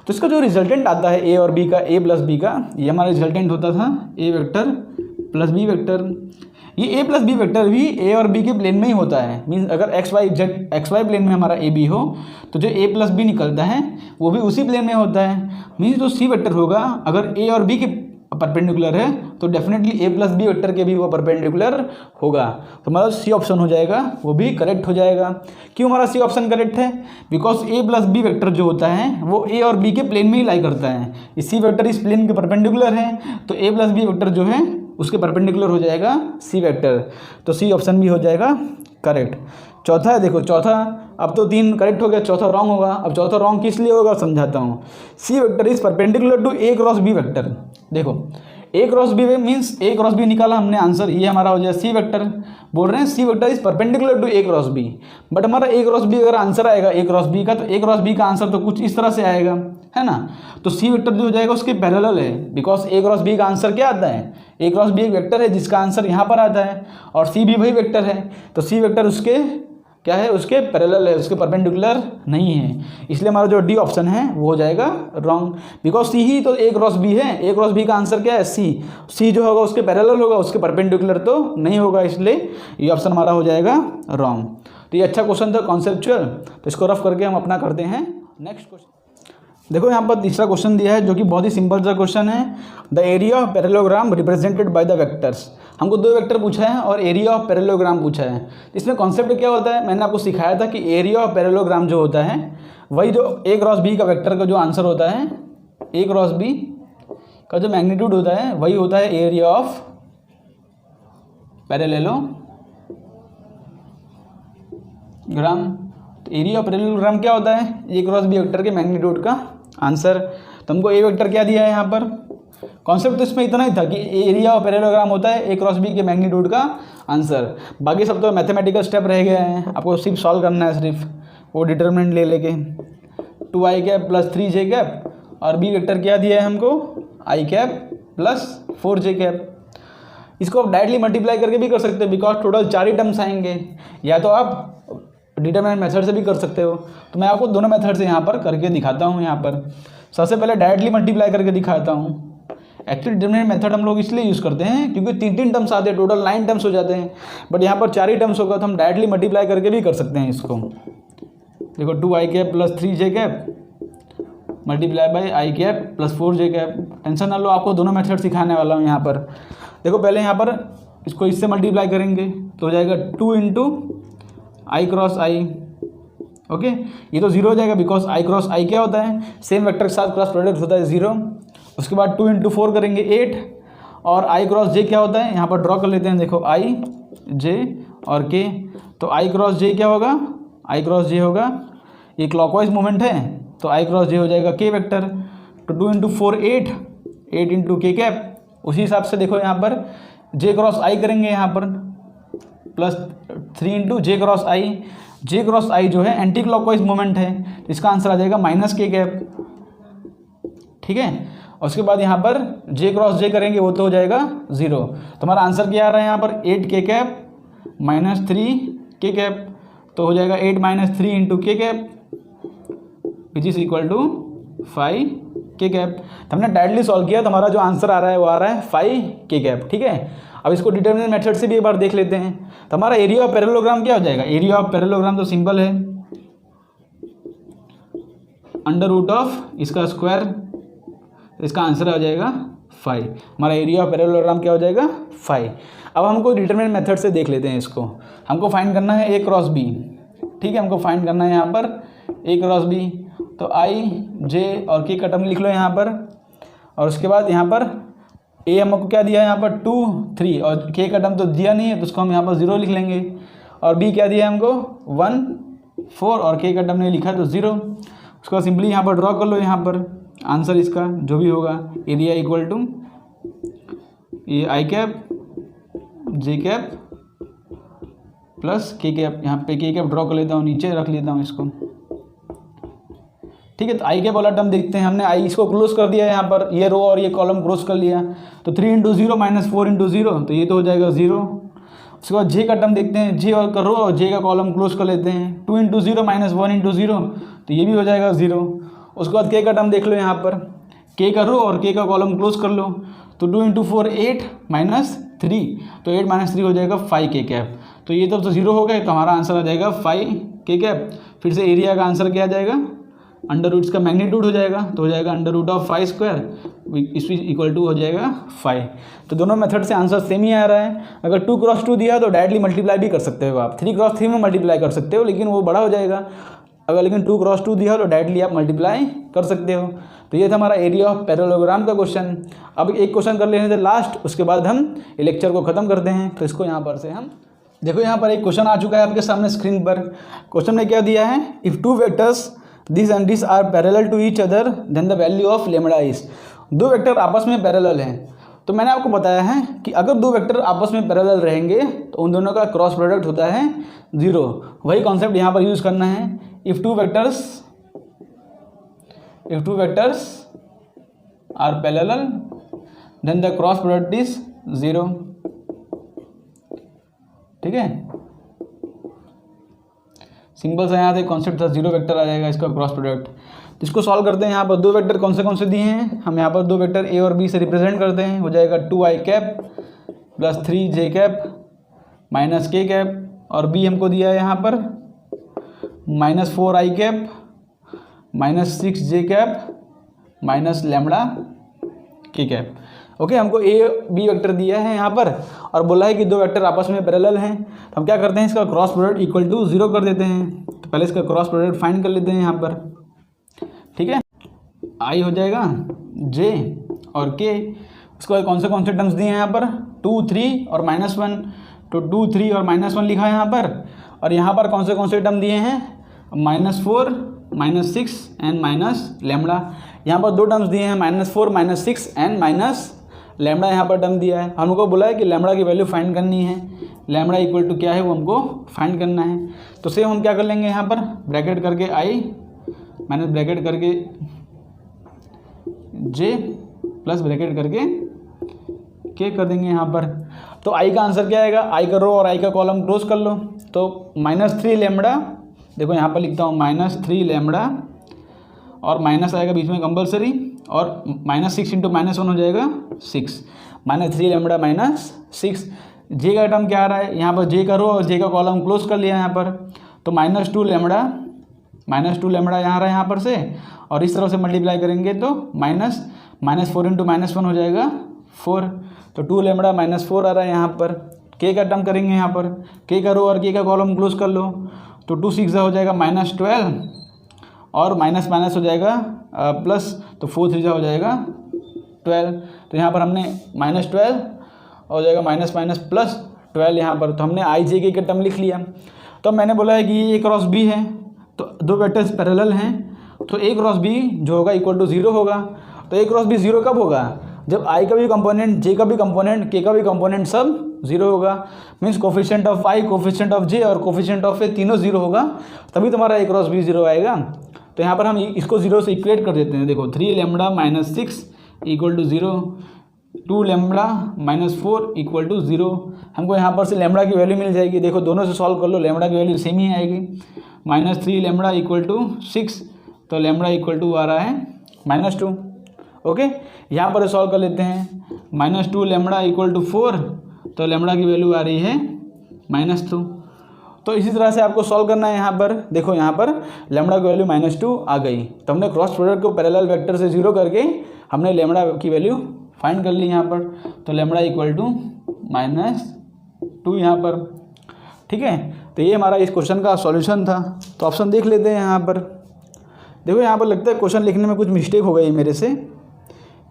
Speaker 1: तो इसका जो रिजल्टेंट आता है ए और बी का, ए प्लस बी का, ये हमारा रिजल्टेंट होता था ए वेक्टर प्लस बी वेक्टर। ये ए प्लस बी वेक्टर भी ए और बी के प्लेन में ही होता है, मीन्स अगर एक्स वाई प्लेन में हमारा ए बी हो तो जो ए प्लस बी निकलता है वो भी उसी प्लेन में होता है। मीन्स जो सी वेक्टर होगा अगर ए और बी के परपेंडिकुलर है तो डेफिनेटली ए प्लस बी वेक्टर के भी वो परपेंडिकुलर होगा। तो हमारा सी ऑप्शन हो जाएगा वो भी करेक्ट हो जाएगा। क्यों हमारा सी ऑप्शन करेक्ट है, because A plus B vector जो होता है वो ए और बी के प्लेन में ही लाई करता है। इस सी वेक्टर इस प्लेन के परपेंडिकुलर है, तो ए प्लस बी वेक्टर जो है उसके परपेंडिकुलर हो जाएगा सी वेक्टर, तो सी ऑप्शन भी हो जाएगा करेक्ट। चौथा है, देखो चौथा, अब तो 3 करेक्ट हो गया, चौथा रॉन्ग होगा। अब चौथा रॉन्ग किस लिए होगा समझाता हूँ। C vector is perpendicular to A cross B vector. देखो A cross B means A cross B निकाला हमने आंसर, ये हमारा हो जाए सी वेक्टर। बोल रहे हैं C vector is perpendicular to A cross B, but हमारा ए क्रॉस बी अगर आंसर आएगा ए क्रॉस बी का, तो ए क्रॉस बी का आंसर तो कुछ इस तरह से आएगा, है ना। तो सी वेक्टर जो हो जाएगा उसके पैरेलल है, बिकॉज ए क्रॉस बी का आंसर क्या आता है, ए क्रॉस बी एक वेक्टर है जिसका आंसर यहाँ पर आता है, और सी भी वही वेक्टर है, तो सी वेक्टर उसके क्या है, उसके पैरेलल है, उसके परपेंडिकुलर नहीं है। इसलिए हमारा जो डी ऑप्शन है वो हो जाएगा रॉन्ग, बिकॉज सी ही तो ए क्रॉस बी है, ए क्रॉस बी का आंसर क्या है सी, सी जो होगा उसके पैरेलल होगा, उसके परपेंडिकुलर तो नहीं होगा, इसलिए ये ऑप्शन हमारा हो जाएगा रॉन्ग। तो ये अच्छा क्वेश्चन था कॉन्सेप्चुअल, तो इसको रफ करके हम अपना करते हैं नेक्स्ट क्वेश्चन। देखो यहाँ पर तीसरा क्वेश्चन दिया है जो कि बहुत ही सिंपल सा क्वेश्चन है। The area of parallelogram represented by the vectors. हमको 2 वेक्टर पूछा है और एरिया ऑफ पैरेललोग्राम पूछा है। इसमें कॉन्सेप्ट क्या होता है, मैंने आपको सिखाया था कि एरिया ऑफ पैरेललोग्राम जो होता है वही जो ए क्रॉस बी का वेक्टर का जो आंसर होता है, ए क्रॉस बी का जो मैग्नीट्यूड होता है वही होता है एरिया ऑफ पैरेललोग्राम। तो एरिया ऑफ पैरेललोग्राम क्या होता है, ए क्रॉस बी वेक्टर के मैग्नीट्यूड का आंसर। तो हमको ए वेक्टर क्या दिया है यहाँ पर, कॉन्सेप्ट तो इसमें इतना ही था कि एरिया ऑफ पैरेललोग्राम होता है ए क्रॉस बी के मैग्नीट्यूड का आंसर। बाकी सब तो मैथमेटिकल स्टेप रह गए हैं, आपको सिर्फ सॉल्व करना है, सिर्फ वो डिटरमिनेंट ले लेके 2i cap plus 3j cap, और बी वेक्टर क्या दिया है हमको i cap plus 4j cap. इसको आप डायरेक्टली मल्टीप्लाई करके भी कर सकते हो बिकॉज टोटल 4 ही टर्म्स आएंगे, या तो आप डिटरमिनेंट मेथड से भी कर सकते हो। तो मैं आपको दोनों मेथड से यहाँ पर करके दिखाता हूँ। यहाँ पर सबसे पहले डायरेक्टली मल्टीप्लाई करके दिखाता हूँ। एक्चुअली डिटरमिनेंट मेथड हम लोग इसलिए यूज़ करते हैं क्योंकि 3 टर्म्स आते हैं, टोटल 9 टर्म्स हो जाते हैं, बट यहाँ पर 4 ही टर्म्स होगा, तो हम डायरेक्टली मल्टीप्लाई करके भी कर सकते हैं इसको। देखो 2i cap plus 3j cap multiply by i cap plus 4j cap. Tension ना लो, आपको दोनों मेथड सिखाने वाला हूँ यहाँ पर। देखो पहले यहाँ पर इसको इससे मल्टीप्लाई करेंगे तो हो जाएगा 2 इंटू आई क्रॉस आई। ओके, ये तो 0 हो जाएगा बिकॉज आई क्रॉस आई क्या होता है, सेम वेक्टर के साथ क्रॉस प्रोडक्ट होता है 0। उसके बाद 2 इंटू 4 करेंगे 8, और आई क्रॉस जे क्या होता है यहाँ पर ड्रॉ कर लेते हैं। देखो आई जे और के, तो आई क्रॉस जे क्या होगा, आई क्रॉस जे होगा, ये क्लॉकवाइज मूवमेंट है तो आई क्रॉस जे हो जाएगा के वेक्टर। तो 2 इंटू 4 8, 8 इंटू के कैप। उसी हिसाब से देखो यहाँ पर जे क्रॉस आई करेंगे यहाँ पर प्लस 3 इंटू जे क्रॉस आई। जे क्रॉस आई जो है एंटी क्लॉकवाइज मोमेंट है, तो इसका आंसर आ जाएगा माइनस के कैप। ठीक है, और उसके बाद यहाँ पर जे क्रॉस जे करेंगे वो तो हो जाएगा 0। तो हमारा आंसर क्या आ रहा है यहाँ पर 8 के कैप माइनस 3 के कैप, तो हो जाएगा 8 माइनस 3 इंटू के cap which is equal to 5 K cap. तो हमने डायरेक्टली सॉल्व किया, तो हमारा जो आंसर आ रहा है वो आ रहा है 5 के कैप। ठीक है, अब इसको डिटर्मिनेंट मेथड से भी एक बार देख लेते हैं। तो हमारा एरिया ऑफ पैरेललोग्राम क्या हो जाएगा? एरिया ऑफ पैरेललोग्राम तो सिंपल है, अंडर रूट ऑफ इसका स्क्वायर, इसका आंसर आ जाएगा 5। हमारा एरिया ऑफ पैरेललोग्राम क्या हो जाएगा? 5। अब हमको डिटरमिनेंट मेथड से देख लेते हैं इसको। हमको फाइंड करना है ए क्रॉस बी। ठीक है, हमको फाइंड करना है यहाँ पर ए क्रॉस बी। तो आई जे और के का टर्म लिख लो यहाँ पर, और उसके बाद यहाँ पर ए हमको क्या दिया है यहाँ पर 2 3 और के का टर्म तो दिया नहीं है, तो उसको हम यहाँ पर 0 लिख लेंगे। और बी क्या दिया है हमको 1 4 और के का टर्म नहीं लिखा तो 0। उसको सिंपली यहाँ पर ड्रॉ कर लो। यहाँ पर आंसर इसका जो भी होगा एरिया इक्वल टू ये आई कैप जे कैप प्लस के कैप। यहाँ पे के कैप ड्रॉ कर लेता हूँ, नीचे रख लेता हूँ इसको। ठीक है, तो आई कैप वाला टर्म देखते हैं। हमने आई इसको क्लोज कर दिया है यहाँ पर, ये रो और ये कॉलम क्लोज कर लिया। तो 3 इंटू 0 माइनस 4 इंटू 0, तो ये तो हो जाएगा 0। उसके बाद जे का टर्म देखते हैं, जे और रो और जे का कॉलम क्लोज कर लेते हैं। 2 इंटू 0 माइनस 1 इंटू 0, तो ये भी हो जाएगा 0। उसके बाद के का टर्म देख लो यहाँ पर, के का रो और के का कॉलम क्लोज कर लो। तो 2 इंटू 4 8 माइनस 3, तो 8 माइनस 3 हो जाएगा 5 के कैप। तो ये तो 0 हो गए, तो हमारा आंसर आ जाएगा 5 के कैप। फिर से एरिया का आंसर क्या आ जाएगा? अंडर रूट का मैग्नीट्यूड हो जाएगा, तो हो जाएगा अंडर रूट ऑफ 5 स्क्वायर इस इक्वल टू हो जाएगा 5। तो दोनों मेथड से आंसर सेम ही आ रहा है। अगर 2 क्रॉस 2 दिया तो डायरेक्टली मल्टीप्लाई भी कर सकते हो आप, 3 क्रॉस 3 में मल्टीप्लाई कर सकते हो, लेकिन वो बड़ा हो जाएगा। अगर लेकिन 2 क्रॉस 2 दिया हो तो डायरेक्टली आप मल्टीप्लाई कर सकते हो। तो ये था हमारा एरिया ऑफ पैरेललोग्राम का क्वेश्चन। अब एक क्वेश्चन कर लेने थे लास्ट, उसके बाद हम लेक्चर को ख़त्म करते हैं। तो इसको यहाँ पर से हम देखो, यहाँ पर एक क्वेश्चन आ चुका है आपके सामने स्क्रीन पर। क्वेश्चन में क्या दिया है? If 2 vectors this and this are parallel to each other then the value of lambda is. 2 vector आपस में पैरेलल हैं। तो मैंने आपको बताया है कि अगर 2 वेक्टर आपस में पैरेलल रहेंगे तो उन दोनों का क्रॉस प्रोडक्ट होता है 0। वही कॉन्सेप्ट यहाँ पर यूज़ करना है। If two vectors are parallel then the cross product is 0। ठीक है, सिंपल सा यहाँ से कॉन्सेप्ट था, 0 वेक्टर आ जाएगा इसका क्रॉस प्रोडक्ट। तो इसको सॉल्व करते हैं। यहाँ पर 2 वेक्टर कौन से दिए हैं? हम यहाँ पर 2 वेक्टर ए और बी से रिप्रेजेंट करते हैं। हो जाएगा 2i cap plus 3j cap minus के कैप, और बी हमको दिया है यहाँ पर minus 4i cap minus 6j cap minus lambda के कैप। ओके, हमको ए बी वेक्टर दिया है यहाँ पर और बोला है कि 2 वेक्टर आपस में पैरेलल हैं। तो हम क्या करते हैं, इसका क्रॉस प्रोडक्ट इक्वल टू 0 कर देते हैं। तो पहले इसका क्रॉस प्रोडक्ट फाइंड कर लेते हैं यहाँ पर। ठीक है, आई हो जाएगा जे और के। उसके बाद कौन से टर्म्स दिए हैं यहाँ पर? 2 3 और -1। तो 2 3 और -1 लिखा है यहाँ पर। और यहाँ पर कौन से टर्म दिए हैं? -4 -6 एंड माइनस लैम्बडा। यहाँ पर 2 टर्म्स दिए हैं, -4 -6 एंड माइनस लैम्बडा यहाँ पर टर्म दिया है। हमको बोला है कि लैम्बडा की वैल्यू फाइंड करनी है। लैम्बडा इक्वल टू क्या है वो हमको फाइंड करना है। तो सेम हम क्या कर लेंगे यहाँ पर, ब्रैकेट करके आई माइनस ब्रैकेट करके जे प्लस ब्रैकेट करके के कर देंगे यहाँ पर। तो आई का आंसर क्या आएगा? आई का रो और आई का कॉलम क्लोज कर लो। तो -3 लैम्बडा, देखो यहाँ पर लिखता हूँ -3 लैम्बडा, और माइनस आएगा बीच में कंपलसरी, और -6 इंटू -1 हो जाएगा 6। -3 लैम्बडा -6। जे का टर्म क्या आ रहा है यहाँ पर? जे का रो और जे का कॉलम क्लोज कर लिया यहाँ पर। तो -2 लैम्बडा यहाँ आ रहा है यहाँ पर से, और इस तरफ से मल्टीप्लाई करेंगे तो -4 इंटू -1 हो जाएगा 4। तो 2 लैम्बडा -4 आ रहा है यहाँ पर। के का टर्म करेंगे यहाँ पर, के का रो और के का कॉलम क्लोज कर लो। तो 2 6 हो जाएगा -12, और माइनस हो जाएगा प्लस, तो 4 3 हो जाएगा 12। तो यहाँ पर हमने -12 हो जाएगा माइनस प्लस 12 यहाँ पर। तो हमने आई जे के टर्म लिख लिया। तो मैंने बोला है कि ये A क्रॉस B है, तो 2 वेक्टर्स पैरेलल हैं, तो A क्रॉस B जो होगा इक्वल टू 0 होगा। तो A क्रॉस B 0 कब होगा? जब i का भी कंपोनेंट, j का भी कंपोनेंट, k का भी कंपोनेंट सब 0 होगा, means coefficient of i, coefficient of j और कोफिशिएंट ऑफ a तीनों 0 होगा, तभी तुम्हारा a क्रॉस b 0 आएगा। तो यहाँ पर हम इसको 0 से इक्वेट कर देते हैं। देखो 3 lambda minus 6 equal to 0, 2 lambda minus 4 equal to 0। हमको यहाँ पर से लैम्बडा की वैल्यू मिल जाएगी। देखो दोनों से सॉल्व कर लो, लैम्बडा की वैल्यू सेम ही आएगी। -3 लैम्बडा इक्वल टू 6, तो लैम्बडा इक्वल टू आ रहा है -2। ओके, यहाँ पर सॉल्व कर लेते हैं। -2 लैम्बडा इक्वल टू 4, तो लैम्बडा की वैल्यू आ रही है -2। तो इसी तरह से आपको सॉल्व करना है। यहाँ पर देखो, यहाँ पर लैम्बडा की वैल्यू -2 आ गई, तो हमने क्रॉस प्रोडक्ट को पैरेलल वेक्टर से 0 करके हमने लैम्बडा की वैल्यू फाइंड कर ली यहाँ पर। तो लैम्बडा इक्वल टू -2 यहाँ पर। ठीक है, तो ये हमारा इस क्वेश्चन का सॉल्यूशन था। तो ऑप्शन देख लेते हैं यहाँ पर। देखो यहाँ पर लगता है क्वेश्चन लिखने में कुछ मिस्टेक हो गई मेरे से,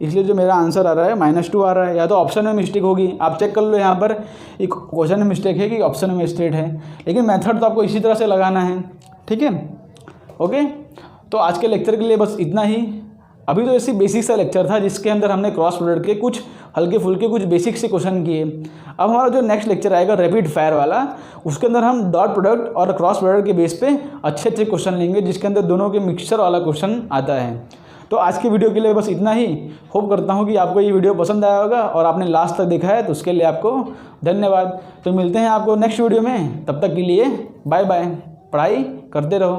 Speaker 1: इसलिए जो मेरा आंसर आ रहा है -2 आ रहा है। या तो ऑप्शन में मिस्टेक होगी, आप चेक कर लो यहाँ पर एक क्वेश्चन में मिस्टेक है कि ऑप्शन में मिस्टेक है, लेकिन मेथड तो आपको इसी तरह से लगाना है। ठीक है, ओके। तो आज के लेक्चर के लिए बस इतना ही। अभी तो ऐसी बेसिक सा लेक्चर था जिसके अंदर हमने क्रॉस प्रोडक्ट के कुछ हल्के फुल्के कुछ बेसिक से क्वेश्चन किए। अब हमारा जो नेक्स्ट लेक्चर आएगा रैपिड फायर वाला, उसके अंदर हम डॉट प्रोडक्ट और क्रॉस प्रोडक्ट के बेस पे अच्छे अच्छे क्वेश्चन लेंगे, जिसके अंदर दोनों के मिक्सचर वाला क्वेश्चन आता है। तो आज के वीडियो के लिए बस इतना ही। होप करता हूँ कि आपको ये वीडियो पसंद आया होगा और आपने लास्ट तक देखा है, तो उसके लिए आपको धन्यवाद। तो मिलते हैं आपको नेक्स्ट वीडियो में, तब तक के लिए बाय बाय। पढ़ाई करते रहो।